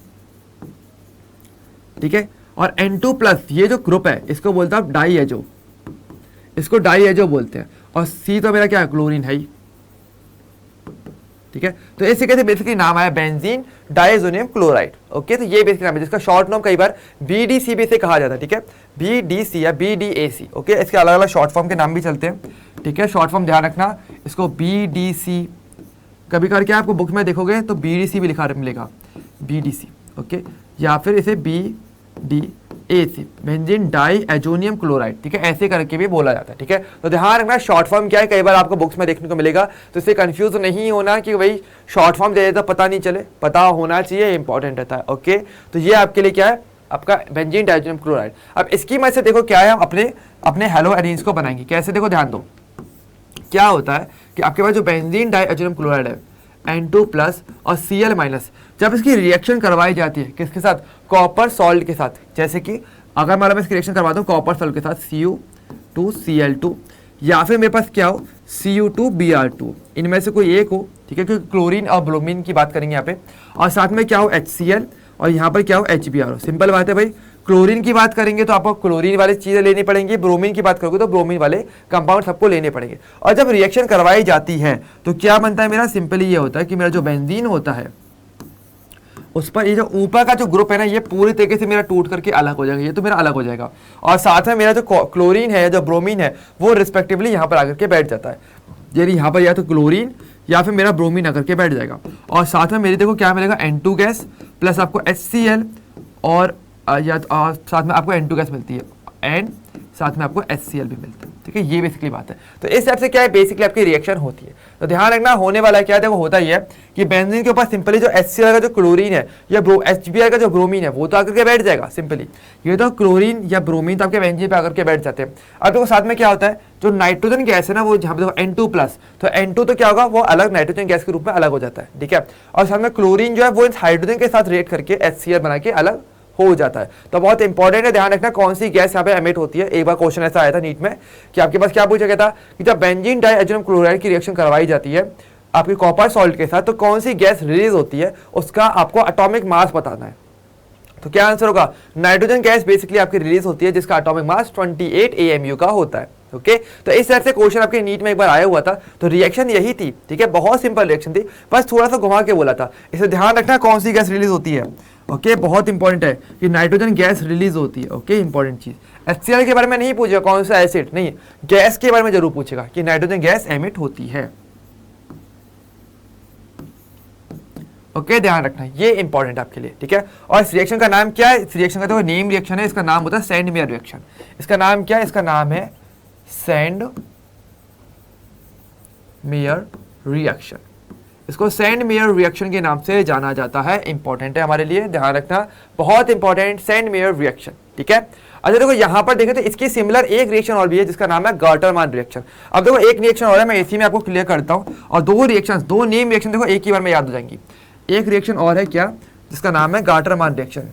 ठीक है, और N2+ ये जो ग्रुप है इसको बोलता है डाइएजो, इसको डाइएजो बोलते हैं, और C तो मेरा क्या है, क्लोरीन है ही। ठीक है, तो इस तरीके से बेसिकली नाम आया बेंजीन डाइएज़ोनियम क्लोराइड। ओके, तो ये बेसिकली नाम है, जिसका शॉर्ट नॉर्म कई बार BDC भी से कहा जाता है। ठीक है, BDC या BDAC। ओके, इसके अलग अलग शॉर्ट फॉर्म के नाम भी चलते हैं। ठीक है, शॉर्ट फॉर्म ध्यान रखना, इसको BDC कभी कभार क्या आपको बुक में देखोगे तो BDC भी लिखा मिलेगा, BDC, ओके, या फिर इसे BDAC, benzene diazonium chloride, ठीक है, ऐसे करके भी बोला जाता है, ठीक है। तो ध्यान रखना शॉर्ट फॉर्म क्या है, कई बार आपको बुक्स में देखने को मिलेगा, तो इससे कंफ्यूज नहीं होना कि भाई शॉर्ट फॉर्म दे देता पता नहीं चले, पता होना चाहिए, इंपॉर्टेंट रहता है, ओके। तो ये आपके लिए क्या है, आपका बेंजीन डाइएजोनियम क्लोराइड। अब इसकी मदद से देखो क्या है, अपने हेलो एरीन्स को बनाएंगे कैसे, देखो ध्यान दो, क्या होता है कि आपके पास जो बेंजीन डाइएजोनियम क्लोराइड है N2+ और Cl-, जब इसकी रिएक्शन करवाई जाती है किसके साथ, कॉपर सॉल्ट के साथ, जैसे कि अगर मैं इसकी रिएक्शन करवाता हूँ कॉपर सॉल्ट के साथ Cu2Cl2, या फिर मेरे पास क्या हो Cu2Br2, इनमें से कोई एक हो, ठीक है, क्योंकि क्लोरीन और ब्रोमीन की बात करेंगे यहाँ पे, और साथ में क्या हो HCl, और यहाँ पर क्या हो HBr हो। सिंपल बात है भाई, क्लोरीन की बात करेंगे तो आपको क्लोरीन वाली चीज़ें लेनी पड़ेंगी, ब्रोमीन की बात करोगे तो ब्रोमीन वाले कंपाउंड सबको लेने पड़ेंगे। और जब रिएक्शन करवाई जाती है तो क्या बनता है मेरा, सिंपली ये होता है कि मेरा जो बेंजीन होता है उस पर ये जो ऊपर का जो ग्रुप है ना, ये पूरी तरीके से मेरा टूट करके अलग हो जाएगा, ये तो मेरा अलग हो जाएगा, और साथ में मेरा जो क्लोरीन है, जो ब्रोमीन है, वो रिस्पेक्टिवली यहाँ पर आकर के बैठ जाता है, यानी यहाँ पर या तो क्लोरीन या फिर मेरा ब्रोमीन आकर के बैठ जाएगा, और साथ में मेरे देखो क्या मिलेगा, N2 गैस प्लस आपको HCl, और साथ में आपको N2 गैस मिलती है, एंड साथ में आपको HCl भी मिलता है, ठीक है। ये बेसिकली बात है। तो इस टाइप से क्या है, बेसिकली आपकी रिएक्शन होती है। तो ध्यान रखना होने वाला क्या है, देखो होता ही है कि बेंजीन के ऊपर सिंपली जो HCl का जो क्लोरीन है या HBr का जो ब्रोमीन है वो तो आकर के बैठ जाएगा सिंपली, ये तो क्लोरीन या ब्रोमीन तो आपके बेंजीन पे आकर के बैठ जाते हैं। अब देखो साथ में क्या होता है, जो नाइट्रोजन गैस है ना, वो जहाँ पे देखो N2+, तो N2 तो क्या होगा, वो अलग नाइट्रोजन गैस के रूप में अलग हो जाता है, ठीक है, और साथ में क्लोरीन जो है वो हाइड्रोजन के साथ रिएक्ट करके HCl बना के अलग हो जाता है। तो बहुत इंपॉर्टेंट है, ध्यान रखना कौन सी गैस यहाँ पे एमिट होती है। एक बार क्वेश्चन ऐसा आया था नीट में कि आपके पास क्या पूछा गया था कि जब बेंजीन डाइएजोनियम क्लोराइड की रिएक्शन करवाई जाती है आपकी कॉपर सॉल्ट के साथ, तो कौन सी गैस रिलीज होती है, उसका आपको एटॉमिक मास बताना है। तो क्या आंसर होगा, नाइट्रोजन गैस बेसिकली आपकी रिलीज होती है जिसका एटॉमिक मास 28 AMU का होता है, ओके। तो इस तरह से क्वेश्चन आपके नीट में एक बार आया हुआ था। तो रिएक्शन यही थी, ठीक है, बहुत सिंपल रिएक्शन थी, बस थोड़ा सा घुमा के बोला था। इसे ध्यान रखना कौन सी गैस रिलीज होती है, ओके, बहुत इंपॉर्टेंट है कि नाइट्रोजन गैस रिलीज होती है, ओके, इंपॉर्टेंट चीज। HCl के बारे में नहीं पूछेगा कौन सा एसिड, नहीं, गैस के बारे में जरूर पूछेगा कि नाइट्रोजन गैस एमिट होती है, ओके, ध्यान रखना ये इंपॉर्टेंट आपके लिए, ठीक है। और इस रिएक्शन का नाम क्या है, इस रिएक्शन का तो नेम रिएक्शन है, इसका नाम होता है सैंड मेयर रिएक्शन। इसका नाम क्या है, इसका नाम है सैंड मेयर रिएक्शन। इसको सैंड मेयर रिएक्शन के नाम से जाना जाता है, इंपॉर्टेंट है हमारे लिए, ध्यान रखना, बहुत इंपॉर्टेंट, सैंड मेयर रिएक्शन, ठीक है। अच्छा देखो यहाँ पर देखें तो इसकी सिमिलर एक रिएक्शन और भी है जिसका नाम है गार्टरमान रिएक्शन। अब देखो एक रिएक्शन और है, मैं इसी में आपको क्लियर करता हूँ, और दो रिएक्शन, दो नेम रिएक्शन देखो एक ही बार में याद हो जाएंगी। एक रिएक्शन और है क्या, जिसका नाम है गार्टरमान रिएक्शन,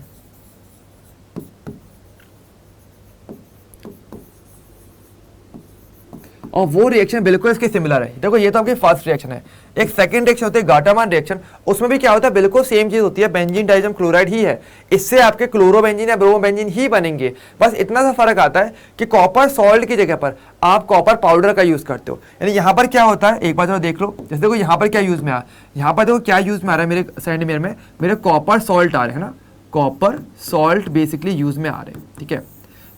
और वो रिएक्शन बिल्कुल इसके सिमिलर है। देखो ये तो आपकी फर्स्ट रिएक्शन है। एक सेकंड रिएक्शन होती है गार्टरमान रिएक्शन, उसमें भी क्या होता है, बिल्कुल सेम चीज होती है, बेंजीन डाइएजोनियम क्लोराइड ही है, इससे आपके क्लोरोबेंजीन या ब्रोमोबेंजीन ही बनेंगे। बस इतना सा फर्क आता है कि कॉपर सॉल्ट की जगह पर आप कॉपर पाउडर का यूज करते हो। यानी यहाँ पर क्या होता है, एक बार जरा देख लो, जैसे देखो यहाँ पर क्या यूज में आ, यहाँ पर देखो क्या यूज में आ रहा है, मेरे सैंड मेयर में मेरे कॉपर सॉल्ट आ रहे हैं ना, कॉपर सॉल्ट बेसिकली यूज में आ रहे हैं, ठीक है।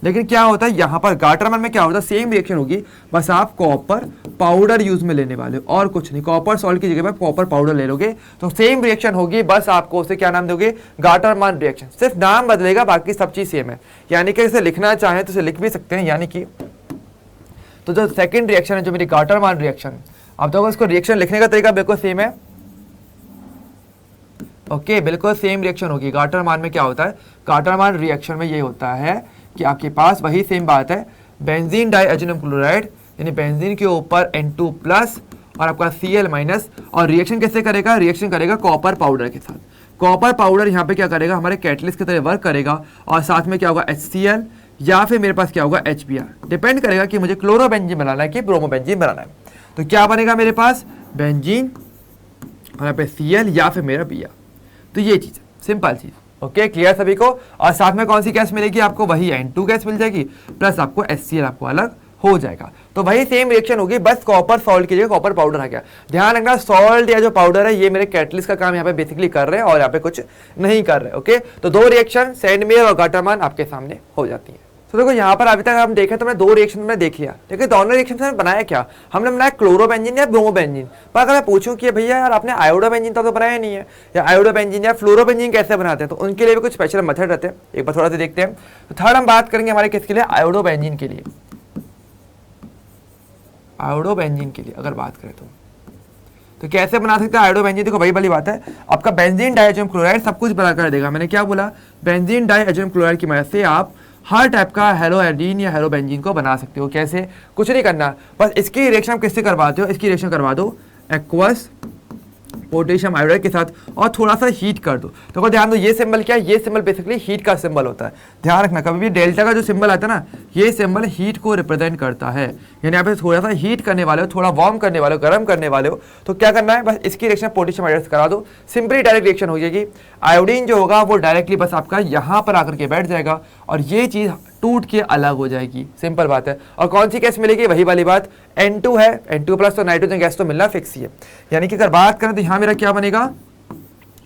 लेकिन क्या होता है यहाँ पर गार्टरमान में क्या होता है, सेम रिएक्शन होगी, बस आप कॉपर पाउडर यूज में लेने वाले हो और कुछ नहीं, कॉपर सॉल्ट की जगह पर कॉपर पाउडर ले लोगे तो सेम रिएक्शन होगी, बस आपको उसे क्या नाम दोगे, गार्टरमान रिएक्शन, सिर्फ नाम बदलेगा, बाकी सब चीज सेम है। यानी कि इसे लिखना चाहें तो इसे लिख भी सकते हैं, यानी कि तो जो सेकेंड रिएक्शन है जो मेरी गार्टरमान रिएक्शन, अब देखो इसको रिएक्शन लिखने का तरीका बिल्कुल सेम है, ओके, बिल्कुल सेम रिएक्शन होगी। गार्टरमान में क्या होता है, गार्टरमान रिएक्शन में ये होता है कि आपके पास वही सेम बात है, बेंजीन डाइएजोनियम क्लोराइड यानी बेंजीन के ऊपर N2+ और आपका Cl-, और रिएक्शन कैसे करेगा, रिएक्शन करेगा कॉपर पाउडर के साथ। कॉपर पाउडर यहाँ पे क्या करेगा, हमारे कैटलिस्ट की तरह वर्क करेगा, और साथ में क्या होगा HCl, या फिर मेरे पास क्या होगा HBr, डिपेंड करेगा कि मुझे क्लोरोबेंजीन बनाना है कि ब्रोमोबेंजीन बनाना है। तो क्या बनेगा मेरे पास, बेंजीन और यहाँ पे Cl या फिर मेरा Br। तो ये चीज सिंपल चीज, ओके, क्लियर सभी को। और साथ में कौन सी गैस मिलेगी आपको, वही N2 गैस मिल जाएगी, प्लस आपको HCl आपको अलग हो जाएगा। तो वही सेम रिएक्शन होगी, बस कॉपर सॉल्ट की जगह कॉपर पाउडर आ गया। ध्यान रखना सॉल्ट या जो पाउडर है ये मेरे कैटलिस्ट का काम यहाँ पे बेसिकली कर रहे हैं और यहाँ पे कुछ नहीं कर रहे, ओके। तो दो रिएक्शन सैंड मेयर और गार्टरमान आपके सामने हो जाती है। तो देखो यहाँ पर अभी तक हम देखें तो मैं दो रिएक्शन में देख लिया, ठीक है। दोनों रिएक्शन में बनाया क्या, हमने बनाया क्लोरोबेंजीन या ब्रोमोबेंजीन। पर अगर मैं पूछूं कि भैया यार आपने आयोडोबेंजीन तो बनाया नहीं है, या आयोडोबेंजीन या फ्लोरोबेंजीन कैसे बनाते हैं, तो उनके लिए भी कुछ स्पेशल मेथड रहते हैं, एक बार थोड़ा सा देखते हैं। तो थर्ड हम बात करेंगे हमारे किसके लिए, आयोडोबेंजीन के लिए। आयोडोबेंजीन के लिए अगर बात करें तो कैसे बना सकते हैं आयोडोबेंजीन, देखो वही वाली बात है, आपका बेंजीन डाइएजोनियम क्लोराइड सब कुछ बना कर देगा। मैंने क्या बोला, बेंजीन डाइएजोनियम क्लोराइड की मदद से आप हर टाइप का हेलोएडीन या हेलोबेंजीन को बना सकते हो। कैसे, कुछ नहीं करना, बस इसकी रिएक्शन किससे करवाते हो, इसकी रिएक्शन करवा दो एक्वस पोटेशियम आयोडाइड के साथ और थोड़ा सा हीट कर दो। तो ध्यान दो ये सिंबल क्या है, ये सिंबल बेसिकली हीट का सिंबल होता है। ध्यान रखना कभी भी डेल्टा का जो सिंबल आता है ना, ये सिंबल हीट को रिप्रेजेंट करता है। यानी यहाँ पे थोड़ा सा हीट करने वाले हो, थोड़ा वार्म करने वाले हो, गर्म करने वाले हो, तो क्या करना है, बस इसकी रिएक्शन पोटेशियम आयोडाइड से करा दो, सिंपली डायरेक्ट रिएक्शन हो जाएगी। आयोडीन जो होगा वो डायरेक्टली बस आपका यहाँ पर आकर के बैठ जाएगा और ये चीज़ टूट के अलग हो जाएगी, सिंपल बात है। और कौन सी गैस मिलेगी, वही वाली बात, N2 है, N2 प्लस, तो नाइट्रोजन गैस तो मिलना फिक्स ही है। यानी कि अगर बात करें तो यहाँ मेरा क्या बनेगा,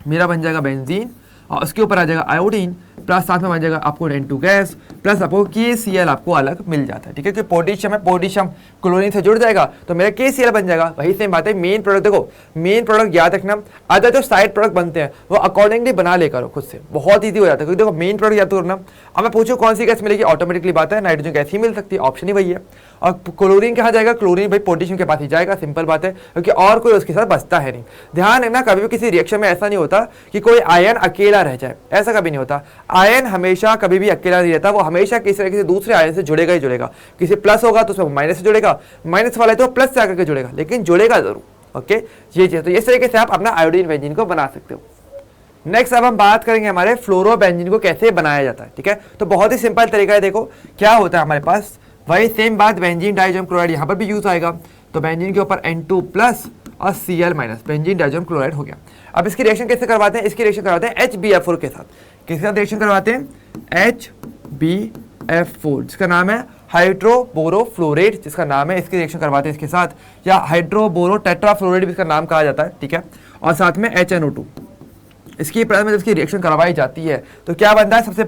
मेरा बन जाएगा बेंजीन और उसके ऊपर आ जाएगा आयोडीन प्लस साथ में बन जाएगा आपको N2 गैस प्लस आपको KCl आपको अलग मिल जाता है, ठीक है। कि पोटेशियम है, पोटेशियम क्लोरीन से जुड़ जाएगा तो मेरा KCl बन जाएगा। वही सेम बात है, मेन प्रोडक्ट देखो, मेन प्रोडक्ट याद रखना, अदर जो साइड प्रोडक्ट बनते हैं वो अकॉर्डिंगली बना ले करो खुद से, बहुत ईजी हो जाता है। क्योंकि देखो मेन प्रोडक्ट याद करना, अब मैं पूछूं कौन सी गैस मिलेगी, ऑटोमेटिकली बात है नाइट्रोजन गैस ही मिल सकती है, ऑप्शन ही वही है। और क्लोरीन कहाँ जाएगा, क्लोरीन भाई पोटेशियम के पास ही जाएगा, सिंपल बात है, क्योंकि और कोई उसके साथ बचता है नहीं। ध्यान रखना कभी भी किसी रिएक्शन में ऐसा नहीं होता कि कोई आयन अकेला रह जाए, ऐसा कभी नहीं होता। आयन हमेशा कभी भी अकेला नहीं रहता, वो हमेशा किसी न किसी दूसरे आयन से जुड़ेगा ही जुड़ेगा। किसी प्लस होगा तो उसमें माइनस से जुड़ेगा, माइनस वाला है तो प्लस से आकर के जुड़ेगा, लेकिन जुड़ेगा जरूर। ओके, ये चीज, तो इस तरीके से आप अपना आयोडीन बेंजीन को बना सकते हो। नेक्स्ट अब हम बात करेंगे हमारे फ्लोरोबेंजीन को कैसे बनाया जाता है, ठीक है। तो बहुत ही सिंपल तरीका है, देखो क्या होता है हमारे पास, वही सेम बात, बेंजीन डाइएजोनियम क्लोराइड यहाँ पर भी यूज आएगा। तो बेंजीन के ऊपर N2 प्लस और Cl minus, benzene diazonium chloride हो गया। अब इसकी रिएक्शन कैसे करवाते हैं, इसकी रिएक्शन करवाते हैं HbF4 के साथ। किसके साथ रिएक्शन करवाते हैं, HbF4, जिसका नाम है हाइड्रोबोरोफ्लोरेट, जिसका नाम है, इसकी रिएक्शन करवाते हैं इसके साथ, या हाइड्रोबोरो टेट्राफ्लोरेट भी इसका नाम कहा जाता है, ठीक है। और साथ में HNO2, इसकी जब इसकी रिएक्शन करवाई जाती है तो क्या बनता है, सबसे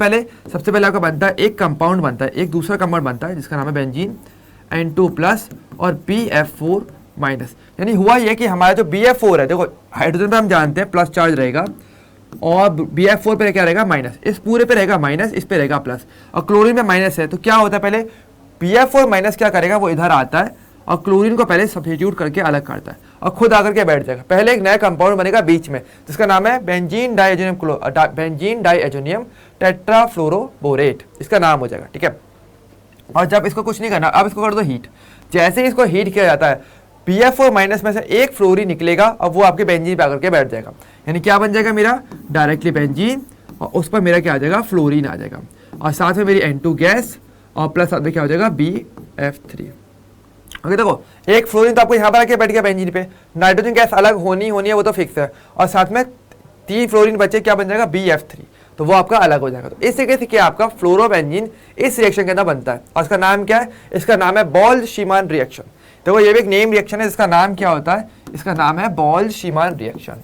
पहले आपका बनता है एक कंपाउंड बनता है, एक दूसरा कंपाउंड बनता है जिसका नाम है बेंजीन N2 प्लस और BF4 माइनस। यानी हुआ ये कि हमारा जो BF4 है, देखो हाइड्रोजन पे हम जानते हैं प्लस चार्ज रहेगा और BF4 पे क्या रहेगा, माइनस, इस पूरे पे रहेगा माइनस, इस पे रहेगा प्लस, और क्लोरीन में माइनस है। तो क्या होता है, पहले BF4 माइनस क्या करेगा, वो इधर आता है और क्लोरीन को पहले सब्स्टिट्यूट करके अलग करता है और खुद आकर के बैठ जाएगा। पहले एक नया कंपाउंड बनेगा बीच में जिसका नाम है बेंजीन डाइएजोनियम टेट्राफ्लोरोबोरेट, इसका नाम हो जाएगा, ठीक है। और जब इसको कुछ नहीं करना, अब इसको कर दो हीट। जैसे ही इसको हीट किया जाता है, BF4 माइनस में से एक फ्लोरीन निकलेगा और वो आपके बेंजीन पे आकर के बैठ जाएगा। यानी क्या बन जाएगा मेरा, डायरेक्टली बेंजीन और उस पर मेरा क्या आ जाएगा, फ्लोरीन आ जाएगा, और साथ में मेरी N2 गैस और प्लस साथ में क्या हो जाएगा, BF3। ओके, देखो एक फ्लोरीन तो आपको यहाँ पर आके बैठ गया बेंजीन पे, नाइट्रोजन गैस अलग होनी है वो तो फिक्स है, और साथ में 3 फ्लोरीन बचे, क्या बन जाएगा, BF3, तो वो आपका अलग हो जाएगा। तो इस तरीके से क्या आपका फ्लोरोबेंजीन इस रिएक्शन के अंदर बनता है, और इसका नाम क्या है, इसका नाम है बॉल-शीमान रिएक्शन। देखो ये भी एक नेम रिएक्शन है, इसका नाम क्या होता है, इसका नाम है बॉल-शीमान रिएक्शन,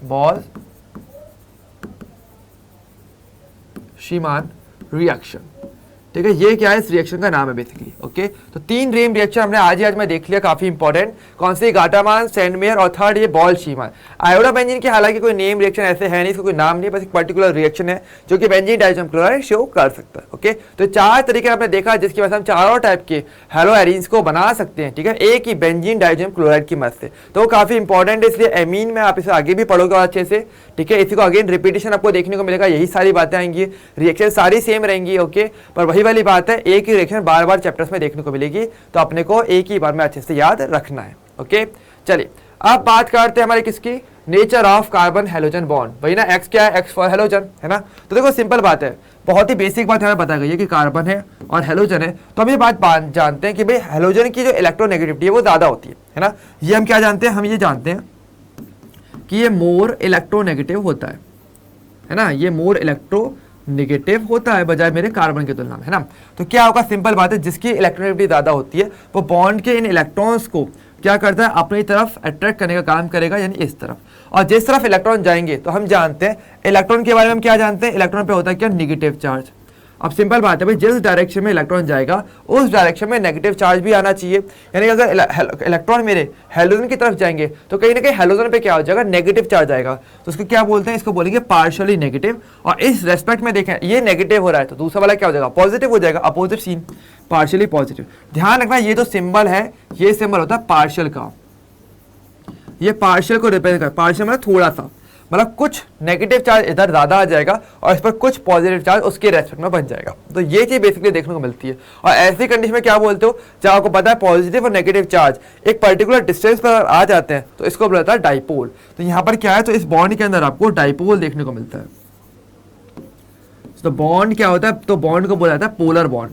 बॉल-शीमान रिएक्शन, ठीक है। ये क्या है, इस रिएक्शन का नाम है बेसिकली। ओके, तो 3 रेम रिएक्शन हमने आज में देख लिया, काफी इंपॉर्टेंट, कौन सी, गाटामान, सेंडमेयर, और थर्ड ये बॉल-शीमान। आयोडोबेंजीन की हालांकि कोई नेम रिएक्शन ऐसे है नहीं, इसका कोई नाम नहीं, बस एक पर्टिकुलर रिएक्शन है जो कि बेंजीन डाइएजोनियम क्लोराइड शो कर सकता है। ओके, तो 4 तरीके आपने देखा जिसकी वजह से हम चारों टाइप के हेलोएरीन्स को बना सकते हैं, ठीक है, एक ही बेंजीन डाइएजोनियम क्लोराइड की मदद से। तो वो काफी इंपॉर्टेंट है, इसलिए एमीन में आप इसे आगे भी पढ़ोगे अच्छे से, ठीक है। इसी को अगेन रिपीटेशन आपको देखने को मिलेगा, यही सारी बातें आएंगी, रिएक्शन सारी सेम रहेंगी। ओके, पर वही वाली बात है, एक ही रिएक्शन बार बार चैप्टर्स में देखने को मिलेगी, तो अपने को एक ही बार में अच्छे से याद रखना है। ओके, चलिए अब बात करते हैं हमारे किसकी, nature of carbon halogen bond. वही ना, एक्स क्या है, एक्स फॉर हेलोजन, है ना। तो देखो सिंपल बात है, बहुत ही बेसिक बात हमें बताई गई है कि कार्बन है और हेलोजन है, तो हम ये बात जानते हैं कि भाई हेलोजन की जो इलेक्ट्रोनेगेटिविटी है वो ज्यादा होती है ना। ये हम क्या जानते हैं, हम ये जानते हैं कि ये मोर इलेक्ट्रोनेगेटिव होता है ना, ये मोर इलेक्ट्रोनेगेटिव होता है बजाय मेरे कार्बन की तुलना में, है ना। तो क्या होगा, सिंपल बात है, जिसकी इलेक्ट्रोनेगेटिविटी ज्यादा होती है वो बॉन्ड के इन इलेक्ट्रॉन्स को क्या करता है, अपनी तरफ अट्रैक्ट करने का काम करेगा, यानी इस तरफ। और जिस तरफ इलेक्ट्रॉन जाएंगे, तो हम जानते हैं इलेक्ट्रॉन के बारे में हम क्या जानते हैं, इलेक्ट्रॉन पे होता है क्या, निगेटिव चार्ज, अब सिंपल बात है भाई, जिस डायरेक्शन में इलेक्ट्रॉन जाएगा उस डायरेक्शन में नेगेटिव चार्ज भी आना चाहिए। यानी कि अगर इलेक्ट्रॉन मेरे हैलोजन की तरफ जाएंगे तो कहीं ना कहीं हैलोजन पे क्या हो जाएगा, नेगेटिव चार्ज आएगा। तो उसको क्या बोलते हैं, इसको बोलेंगे पार्शियली नेगेटिव। और इस रेस्पेक्ट में देखें ये नेगेटिव हो रहा है तो दूसरा वाला क्या हो जाएगा, पॉजिटिव हो जाएगा, अपोजिट सीन, पार्शियली पॉजिटिव। ध्यान रखना ये जो सिंबल है ये सिंबल होता है पार्शियल का, ये पार्शियल को रिप्रेजेंट कर, पार्शियल मतलब थोड़ा सा, मतलब कुछ नेगेटिव चार्ज इधर ज्यादा आ जाएगा और इस पर कुछ पॉजिटिव चार्ज उसके रेस्पेक्ट में बन जाएगा। तो ये चीज बेसिकली देखने को मिलती है। और ऐसी कंडीशन में क्या बोलते हो, जब आपको पता है पॉजिटिव और नेगेटिव चार्ज एक पर्टिकुलर डिस्टेंस पर आ जाते हैं तो इसको बोला जाता है डाइपोल। तो यहाँ पर क्या है, तो इस बॉन्ड के अंदर आपको डाइपोल देखने को मिलता है। तो बॉन्ड क्या होता है, तो बॉन्ड को बोला जाता है पोलर बॉन्ड।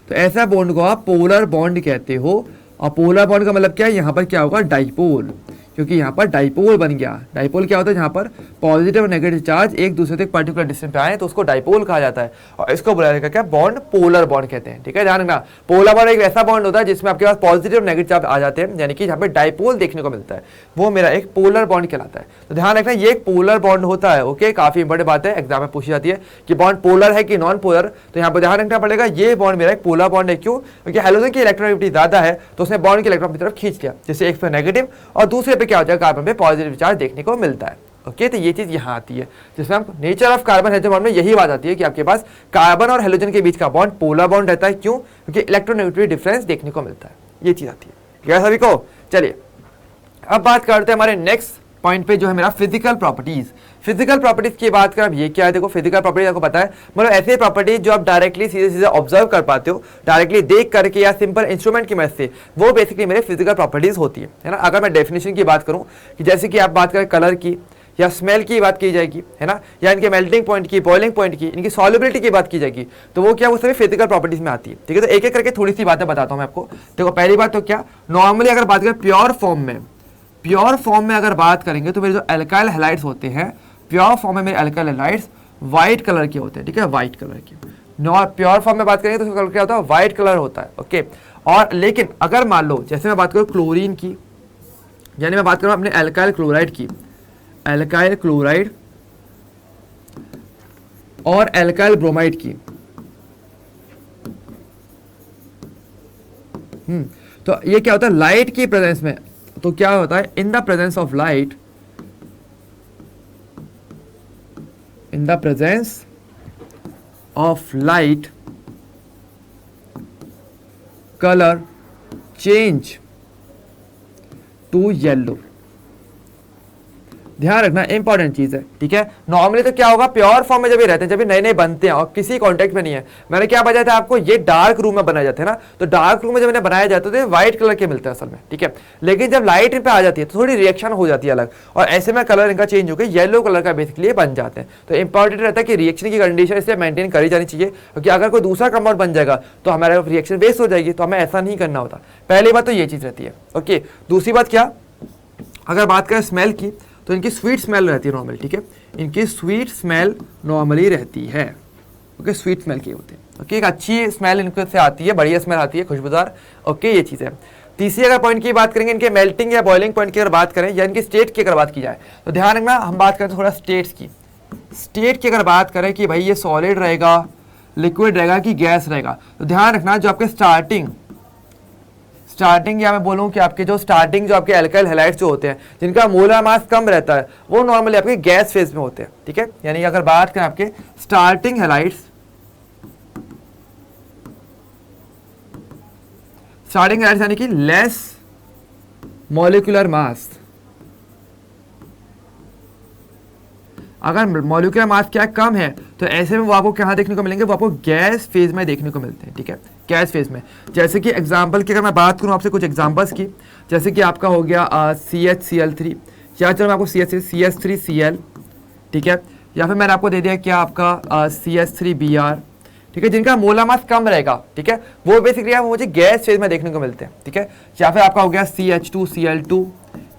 तो ऐसा बॉन्ड को आप पोलर बॉन्ड कहते हो। और पोलर बॉन्ड का मतलब क्या है, यहाँ पर क्या होगा, डाइपोल, क्योंकि यहाँ पर डाइपोल बन गया। डाइपोल क्या होता है, जहाँ पर पॉजिटिव और नेगेटिव चार्ज एक दूसरे से पर्टिकुलर डिस्टेंस पे आए तो उसको डाइपोल कहा जाता है। और इसको बोला जाएगा क्या, बॉन्ड, पोलर बॉन्ड कहते हैं। ठीक है, ध्यान रखना, पोलर बॉन्ड एक ऐसा बॉन्ड होता है जिसमें आपके पास पॉजिटिव और नेगेटिव चार्ज आ जाते हैं, यानी कि जहाँ पे डाइपोल देखने को मिलता है वो मेरा एक पोलर बॉन्ड कहलाता है। तो ध्यान रखना ये एक पोलर बॉन्ड होता है। ओके, काफी इंपॉर्टेंट बात है, एग्जाम में पूछी जाती है कि बॉन्ड पोलर है कि नॉन पोलर। तो यहाँ पर ध्यान रखना पड़ेगा ये बॉन्ड मेरा एक पोलर बॉन्ड है। क्यों, क्योंकि हैलोजन की इलेक्ट्रोनेगेटिविटी ज्यादा है तो उसने बॉन्ड के इलेक्ट्रॉन की तरफ खींच लिया, जैसे एक पे नेगेटिव और दूसरे पे क्या हो जाएगा, कार्बन पे पॉजिटिव चार्ज देखने को मिलता है। ओके, तो ये चीज यहाँ आती है जिसमें हम nature of carbon hydrogen bond में यही बात आती है कि आपके पास कार्बन और हाइड्रोजन के बीच का बॉन्ड पोलर बॉन्ड रहता है। क्यों, क्योंकि इलेक्ट्रोनेगेटिविटी डिफरेंस देखने को मिलता है, ये चीज आती है। क्या सभी को, चलिए अब बात करते हैं हमारे नेक्स्ट पॉइंट पे जो है मेरा फिजिकल प्रॉपर्टीज। फिजिकल प्रॉपर्टीज की बात करें, ये क्या है, देखो फिजिकल प्रॉपर्टीज आपको पता है मतलब ऐसे प्रॉपर्टीज जो आप डायरेक्टली सीधे सीधे ऑब्जर्व कर पाते हो, डायरेक्टली देख करके या सिंपल इंस्ट्रूमेंट की मदद से, वो बेसिकली मेरे फिजिकल प्रॉपर्टीज होती है ना। अगर मैं डेफिनेशन की बात करूं कि जैसे कि आप बात करें कलर की या स्मेल की बात की जाएगी, है ना, या इनके मेल्टिंग पॉइंट की, बॉइलिंग पॉइंट की, इनकी सॉल्युबिलिटी की बात की जाएगी, तो वो क्या, वो सभी फिजिकल प्रॉपर्टीज में आती है। ठीक है, तो एक एक करके थोड़ी सी बातें बताता हूं मैं आपको। देखो पहली बात तो क्या, नॉर्मली अगर बात करें प्योर फॉर्म में अगर बात करेंगे तो मेरे जो एल्काइल हैलाइड्स होते हैं प्योर फॉर्म में, मेरे एल्काइल हैलाइड्स व्हाइट कलर के होते हैं। ठीक है, व्हाइट कलर के। प्योर फॉर्म में बात करेंगे तो उसका कलर क्या होता है, व्हाइट कलर होता है। ओके, और लेकिन अगर मान लो जैसे मैं बात करूँ क्लोरीन की, यानी मैं बात करूँ अपने एल्काइल क्लोराइड की, एल्काइल क्लोराइड और एल्काइल ब्रोमाइड की, तो ये क्या होता है, लाइट की प्रेजेंस में, तो क्या होता है, in the presence of light, in the presence of light colour change to yellow. ध्यान रखना इंपॉर्टेंट चीज है। ठीक है, नॉर्मली तो क्या होगा, प्योर फॉर्म में जब ये रहते हैं, जब ये नए नए बनते हैं और किसी कॉन्टेक्ट में नहीं है, मैंने क्या बताया था आपको, ये डार्क रूम में बनाए जाते हैं ना, तो डार्क रूम में जब इन्हें बनाया जाता है तो व्हाइट कलर के मिलते हैं असल में। ठीक है, लेकिन जब लाइट इन पे आ जाती है तो थोड़ी रिएक्शन हो जाती है अलग, और ऐसे में कलर इनका चेंज होकर येलो कलर का बेसिकली बन जाते हैं। तो इंपॉर्टेंट रहता है कि रिएक्शन की कंडीशन इससे मेंटेन करी जानी चाहिए, क्योंकि अगर कोई दूसरा कंपाउंड बन जाएगा तो हमारा रिएक्शन वेस्ट हो जाएगी, तो हमें ऐसा नहीं करना होता। पहली बात तो ये चीज रहती है। ओके, दूसरी बात क्या, अगर बात करें स्मेल की, तो इनकी स्वीट स्मेल रहती है नॉर्मली। ठीक है, इनकी स्वीट स्मेल नॉर्मली रहती है। ओके, स्वीट स्मेल की होती है। ओके, एक अच्छी स्मेल इनके से आती है, बढ़िया स्मेल आती है, खुशबूदार। ओके, ये चीज़ है। तीसरी अगर पॉइंट की बात करेंगे, इनके मेल्टिंग या बॉइलिंग पॉइंट की अगर बात करें या इनकी स्टेट की अगर बात की जाए, तो ध्यान रखना हम बात करें थोड़ा स्टेट्स की। स्टेट की अगर बात करें कि भाई ये सॉलिड रहेगा, लिक्विड रहेगा कि गैस रहेगा, तो ध्यान रखना जो आपके स्टार्टिंग या मैं बोलूँ कि आपके जो स्टार्टिंग जो आपके एल्काइल हैलाइड्स जो होते हैं जिनका मोलर मास कम रहता है, वो नॉर्मली आपके गैस फेज में होते हैं। ठीक है, यानी अगर बात करें आपके स्टार्टिंग हैलाइड्स, यानी कि लेस मॉलिक्यूलर मास, अगर मॉलिक्यूलर मास क्या कम है तो ऐसे में वो आपको कहाँ देखने को मिलेंगे, वो आपको गैस फेज में देखने को मिलते हैं। ठीक है, गैस फेज में। जैसे कि एग्जांपल की अगर मैं बात करूँ आपसे कुछ एग्जांपल्स की, जैसे कि आपका हो गया CHCl3, या चलो मैं आपको CH3Cl, ठीक है, या फिर मैंने आपको दे दिया क्या आपका CH3Br, ठीक है, जिनका मोलर मास कम रहेगा। ठीक है, वो बेसिकली मुझे गैस फेज में देखने को मिलते हैं। ठीक है, या फिर आपका हो गया CH2Cl2,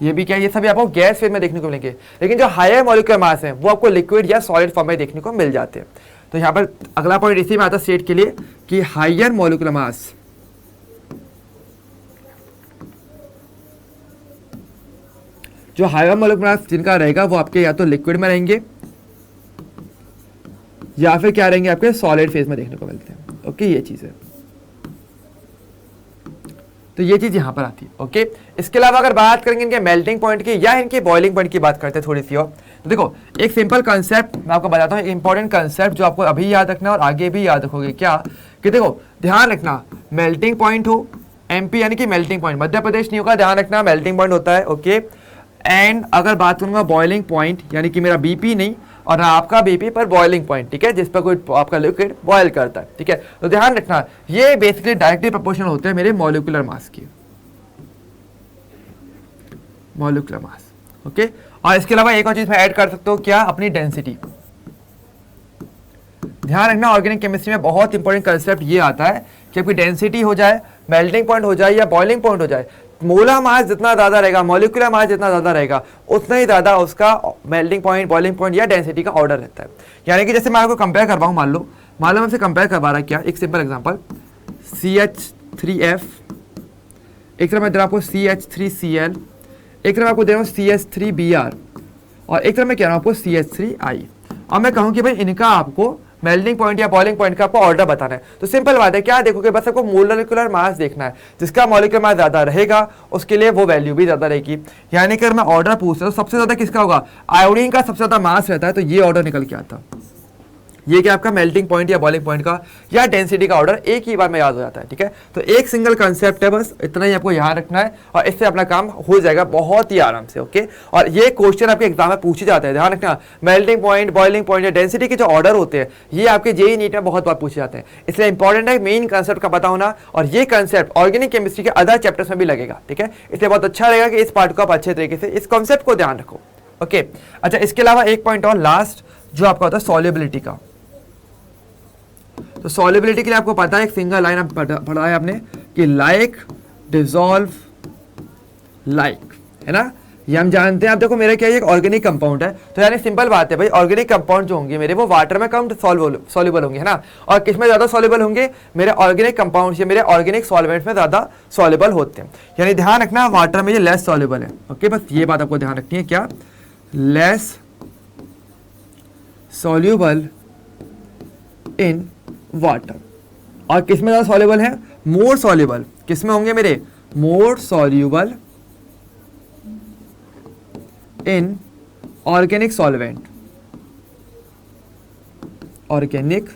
ये भी क्या, ये सभी आपको गैस फेज में देखने को मिलेंगे। लेकिन जो हायर मॉलिक्यूलर मास है वो आपको लिक्विड या सॉलिड फॉर्म में देखने को मिल जाते हैं। तो यहाँ पर अगला पॉइंट इसी में आता है स्टेट के लिए कि हायर मॉलिक्यूलर मास, जो हायर मॉलिक्यूलर मास जिनका रहेगा वो आपके या तो लिक्विड में रहेंगे या फिर क्या रहेंगे आपके सॉलिड फेज में देखने को मिलते हैं। ओके, ये चीज़ है, तो ये चीज़ यहाँ पर आती है। ओके, इसके अलावा अगर बात करेंगे इनके मेल्टिंग पॉइंट की या इनके बॉइलिंग पॉइंट की बात करते हैं थोड़ी सी और, तो देखो एक सिंपल कंसेप्ट मैं आपको बताता हूँ, इंपॉर्टेंट कंसेप्ट जो आपको अभी याद रखना है और आगे भी याद रखोगे। क्या कि देखो ध्यान रखना, मेल्टिंग पॉइंट हो एमपी यानी कि मेल्टिंग पॉइंट, मध्य प्रदेश नहीं होगा, ध्यान रखना मेल्टिंग पॉइंट होता है। ओके, एंड अगर बात करूंगा बॉइलिंग पॉइंट यानी कि मेरा बीपी नहीं और ना आपका बीपी पर बॉइलिंग पॉइंट, ठीक है, जिस पर कोई आपका लिक्विड बॉयल करता है, ठीक है। तो ध्यान रखना ये बेसिकली डायरेक्टली प्रोपोर्शनल होते हैं मेरे मॉलिक्यूलर मास की, मॉलिक्यूलर मास। ओके, और इसके अलावा एक और चीज मैं ऐड कर सकता हूँ, क्या, अपनी डेंसिटी। ध्यान रखना ऑर्गेनिक केमिस्ट्री में बहुत इंपॉर्टेंट कंसेप्ट ये आता है कि आपकी डेंसिटी हो जाए, मेल्टिंग पॉइंट हो जाए या बॉइलिंग पॉइंट हो जाए, मोलर मास जितना ज्यादा रहेगा, मॉलिक्यूलर मास जितना ज्यादा रहेगा, उतना ही ज्यादा उसका मेल्टिंग पॉइंट, बॉइलिंग पॉइंट या डेंसिटी का ऑर्डर रहता है। यानी कि जैसे मैं आपको कंपेयर करवाऊँ, मान लो मैं आपसे कंपेयर करवा रहा, क्या, एक सिंपल एग्जांपल, CH3F, एक तरफ मैं दे रहा हूँ आपको CH3Cl, एक तरफ आपको दे रहा हूँ CH3Br, और एक तरफ मैं कह रहा हूँ आपको CH3I। और मैं कहूँ कि भाई इनका आपको मेल्टिंग पॉइंट या बॉइलिंग पॉइंट का आपको ऑर्डर बताना है, तो सिंपल बात है, क्या देखोगे, बस आपको मोलिकुलर मास देखना है, जिसका मॉलिक्यूलर मास ज्यादा रहेगा उसके लिए वो वैल्यू भी ज्यादा रहेगी। यानी कि अगर मैं ऑर्डर पूछ रहा हूँ, सबसे ज्यादा किसका होगा, आयोडीन का सबसे ज्यादा मास रहता है, तो ये ऑर्डर निकल के आता है। ये क्या आपका मेल्टिंग पॉइंट या बॉइलिंग पॉइंट का या डेंसिटी का ऑर्डर एक ही बार में याद हो जाता है, ठीक है। तो एक सिंगल कंसेप्ट है, बस इतना ही आपको याद रखना है और इससे अपना काम हो जाएगा बहुत ही आराम से। ओके, और ये क्वेश्चन आपके एग्जाम में पूछे जाते हैं, ध्यान रखना, मेल्टिंग पॉइंट, बॉइलिंग पॉइंट या डेंसिटी के जो ऑर्डर होते हैं ये आपके जेईई नीट में बहुत बार पूछे जाते हैं, इसलिए इंपॉर्टेंट है मेन कंसेप्ट का पता होना, और ये कंसेप्ट ऑर्गेनिक केमिस्ट्री के अदर चैप्टर्स में भी लगेगा, ठीक है। इसलिए बहुत अच्छा रहेगा कि इस पार्ट को आप अच्छे तरीके से इस कॉन्सेप्ट को ध्यान रखो। ओके, अच्छा, इसके अलावा एक पॉइंट और लास्ट जो आपका होता है सॉल्युबिलिटी का। तो सॉल्युबिलिटी के लिए आपको पता है, एक सिंगल लाइन आप पढ़ा है आपने कि लाइक डिसॉल्व लाइक, है ना, ये हम जानते हैं। आप देखो मेरा क्या है, एक ऑर्गेनिक कंपाउंड है, तो यानी सिंपल बात है भाई, ऑर्गेनिक कंपाउंड जो होंगे मेरे वो वाटर में कम सॉल्युबल होंगे, है ना, और किस में ज्यादा सॉल्युबल होंगे, मेरे ऑर्गेनिक कंपाउंड या मेरे ऑर्गेनिक सॉल्वेंट में ज्यादा सॉल्युबल होते हैं। यानी ध्यान रखना वाटर में ये लेस सॉल्युबल है। ओके, बस ये बात आपको ध्यान रखनी है, क्या, लेस सॉल्युबल इन वाटर, और किसमें ज्यादा सॉल्युबल है, मोर सॉल्युबल, किसमें होंगे मेरे, more soluble in organic solvent, organic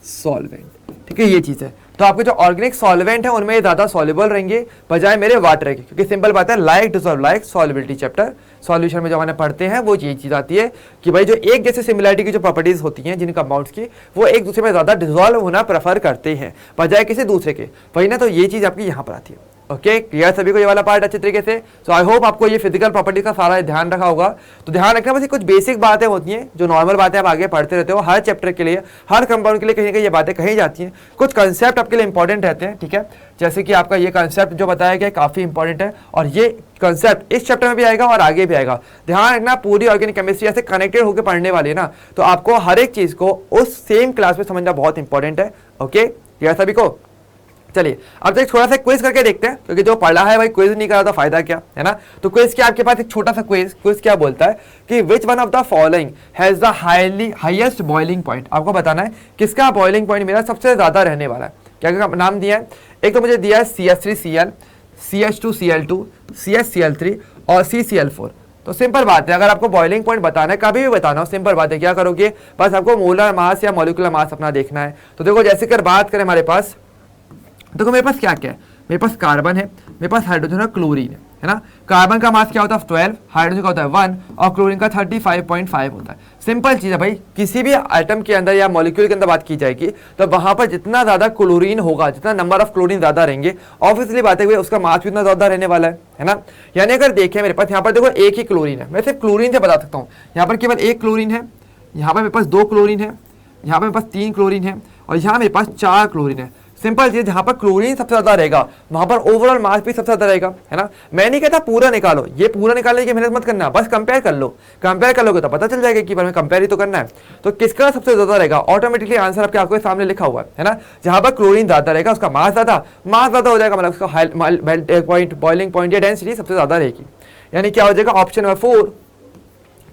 solvent, ठीक है, ये चीज है। तो आपके जो ऑर्गेनिक सॉल्वेंट है उनमें ज्यादा सॉल्युबल रहेंगे बजाय मेरे वाटर के, क्योंकि सिंपल बात है, like dissolve like, solubility chapter solution में जो हमारे पढ़ते हैं वो ये चीज आती है कि भाई जो एक जैसे सिमिलरिटी की जो प्रॉपर्टीज होती हैं जिन कंपाउंड्स की, वो एक दूसरे में ज्यादा डिसॉल्व होना प्रेफर करते हैं बजाय किसी दूसरे के, वही ना, तो ये चीज आपकी यहाँ पर आती है। ओके, क्लियर सभी को ये वाला पार्ट अच्छे तरीके से। सो आई होप आपको ये फिजिकल प्रॉपर्टी का सारा ध्यान रखा होगा। तो ध्यान रखना, बस कुछ बेसिक बातें होती हैं जो नॉर्मल बातें आप आगे पढ़ते रहते हो, हर चैप्टर के लिए, हर कंपाउंड के लिए कहीं ना कहीं ये बातें कही जाती हैं, कुछ कंसेप्ट आपके लिए इंपॉर्टेंट रहते हैं, ठीक है। जैसे कि आपका ये कंसेप्ट जो बताया गया काफी इंपॉर्टेंट है, और ये कंसेप्ट इस चैप्टर में भी आएगा और आगे भी आएगा। ध्यान रखना, पूरी ऑर्गेनिक केमिस्ट्री ऐसे कनेक्टेड होकर पढ़ने वाली है ना, तो आपको हर एक चीज को उस सेम क्लास में समझना बहुत इंपॉर्टेंट है। ओके, क्लियर सभी को। चलिए अब तक थोड़ा सा क्विज करके देखते हैं, क्योंकि जो पढ़ा है भाई क्विज नहीं करा तो फायदा क्या, है ना। तो क्विज क्या, आपके पास एक छोटा सा क्विज क्या बोलता है कि which one of the following has the highest boiling point. आपको बताना है किसका बॉइलिंग पॉइंट मेरा सबसे ज्यादा रहने वाला है। क्या क्या नाम दिया है, एक तो मुझे दिया है CH3Cl, CH2Cl2, CHCl3 और CCl4। तो सिंपल बात है, अगर आपको बॉइलिंग पॉइंट बताना है, कभी भी बताना हो, सिंपल बात है, क्या करोगे, बस आपको मोलर मास या मॉलिक्यूलर मास अपना देखना है। तो देखो जैसे कर बात करें हमारे पास, देखो मेरे पास क्या क्या है, मेरे पास कार्बन है, मेरे पास हाइड्रोजन और क्लोरीन है ना। कार्बन का मास क्या होता है 12, हाइड्रोजन का होता है 1 और क्लोरीन का 35.5 होता है। सिंपल चीज है भाई, किसी भी आइटम के अंदर या मॉलिक्यूल के अंदर बात की जाएगी तो वहां पर जितना ज्यादा क्लोरीन होगा, जितना नंबर ऑफ क्लोरीन ज्यादा रहेंगे, ऑब्वियसली बात है उसका मास भी उतना ज्यादा रहने वाला है ना। यानी अगर देखें मेरे पास यहाँ पर देखो एक ही क्लोरीन है, मैं सिर्फ क्लोरीन से बता सकता हूँ, यहाँ पर केवल एक क्लोरीन है, यहाँ पर मेरे पास 2 क्लोरीन है, यहाँ पर मेरे पास 3 क्लोरीन है और यहाँ मेरे पास 4 क्लोरीन है। सिंपल चीज, जहां पर क्लोरीन सबसे ज्यादा रहेगा वहां पर ओवरऑल मास भी सबसे ज्यादा रहेगा, है ना। मैं नहीं कहता पूरा निकालो, ये पूरा निकालने की मेहनत मत करना, बस कंपेयर कर लो, कंपेयर कर लोगे तो पता चल जाएगा कि हमें कंपेयर ही तो करना है। तो किसका सबसे ज्यादा रहेगा, ऑटोमेटिकली आंसर आपके आपके सामने लिखा हुआ है ना। जहां पर क्लोरीन ज्यादा रहेगा उसका मास ज्यादा हो जाएगा, मतलब उसका पॉइंट, बॉइलिंग पॉइंट या डेंसिटी सबसे ज्यादा रहेगी। यानी क्या हो जाएगा, ऑप्शन नंबर 4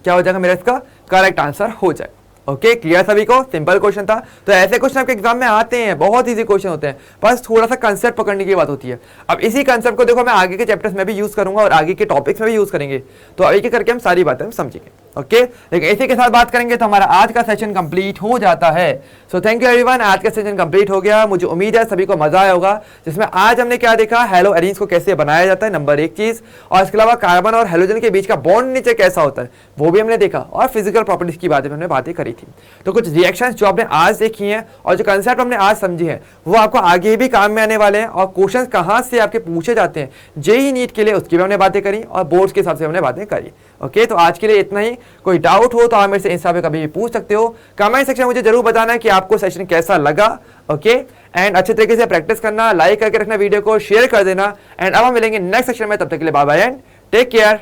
क्या हो जाएगा मेरा इसका करेक्ट आंसर हो जाए। ओके क्लियर सभी को, सिंपल क्वेश्चन था। तो ऐसे क्वेश्चन आपके एग्जाम में आते हैं, बहुत इजी क्वेश्चन होते हैं, बस थोड़ा सा कंसेप्ट पकड़ने की बात होती है। अब इसी कंसेप्ट को देखो मैं आगे के चैप्टर्स में भी यूज करूंगा और आगे के टॉपिक्स में भी यूज करेंगे, तो एक एक करके हम सारी बातें हम समझेंगे। ओके लेकिन इसी के साथ बात करेंगे तो हमारा आज का सेशन कंप्लीट हो जाता है। सो थैंक यू एवरीवन, आज का सेशन कंप्लीट हो गया। मुझे उम्मीद है सभी को मजा आया होगा, जिसमें आज हमने क्या देखा, हेलो एरीन्स को कैसे बनाया जाता है, नंबर 1 चीज, और इसके अलावा कार्बन और हेलोजन के बीच का बॉन्ड नीचे कैसा होता है वो भी हमने देखा, और फिजिकल प्रॉपर्टीज की बातें हमने बातें करी थी। तो कुछ रिएक्शंस जो आपने आज देखी हैं और जो कंसेप्ट हमने आज समझी है वो आपको आगे भी काम में आने वाले हैं, और क्वेश्चंस कहाँ से आपके पूछे जाते हैं जेईई नीट के लिए उसकी भी हमने बातें करी, और बोर्ड्स के हिसाब से हमने बातें करी। ओके तो आज के लिए इतना ही। कोई डाउट हो तो आप मेरे से इंस्टा पे कभी भी पूछ सकते हो। कमेंट सेक्शन में मुझे जरूर बताना है कि आपको सेशन कैसा लगा। ओके एंड अच्छे तरीके से प्रैक्टिस करना, लाइक करके रखना वीडियो को, शेयर कर देना, एंड अब हम मिलेंगे नेक्स्ट सेशन में। तब तक के लिए bye bye and take care.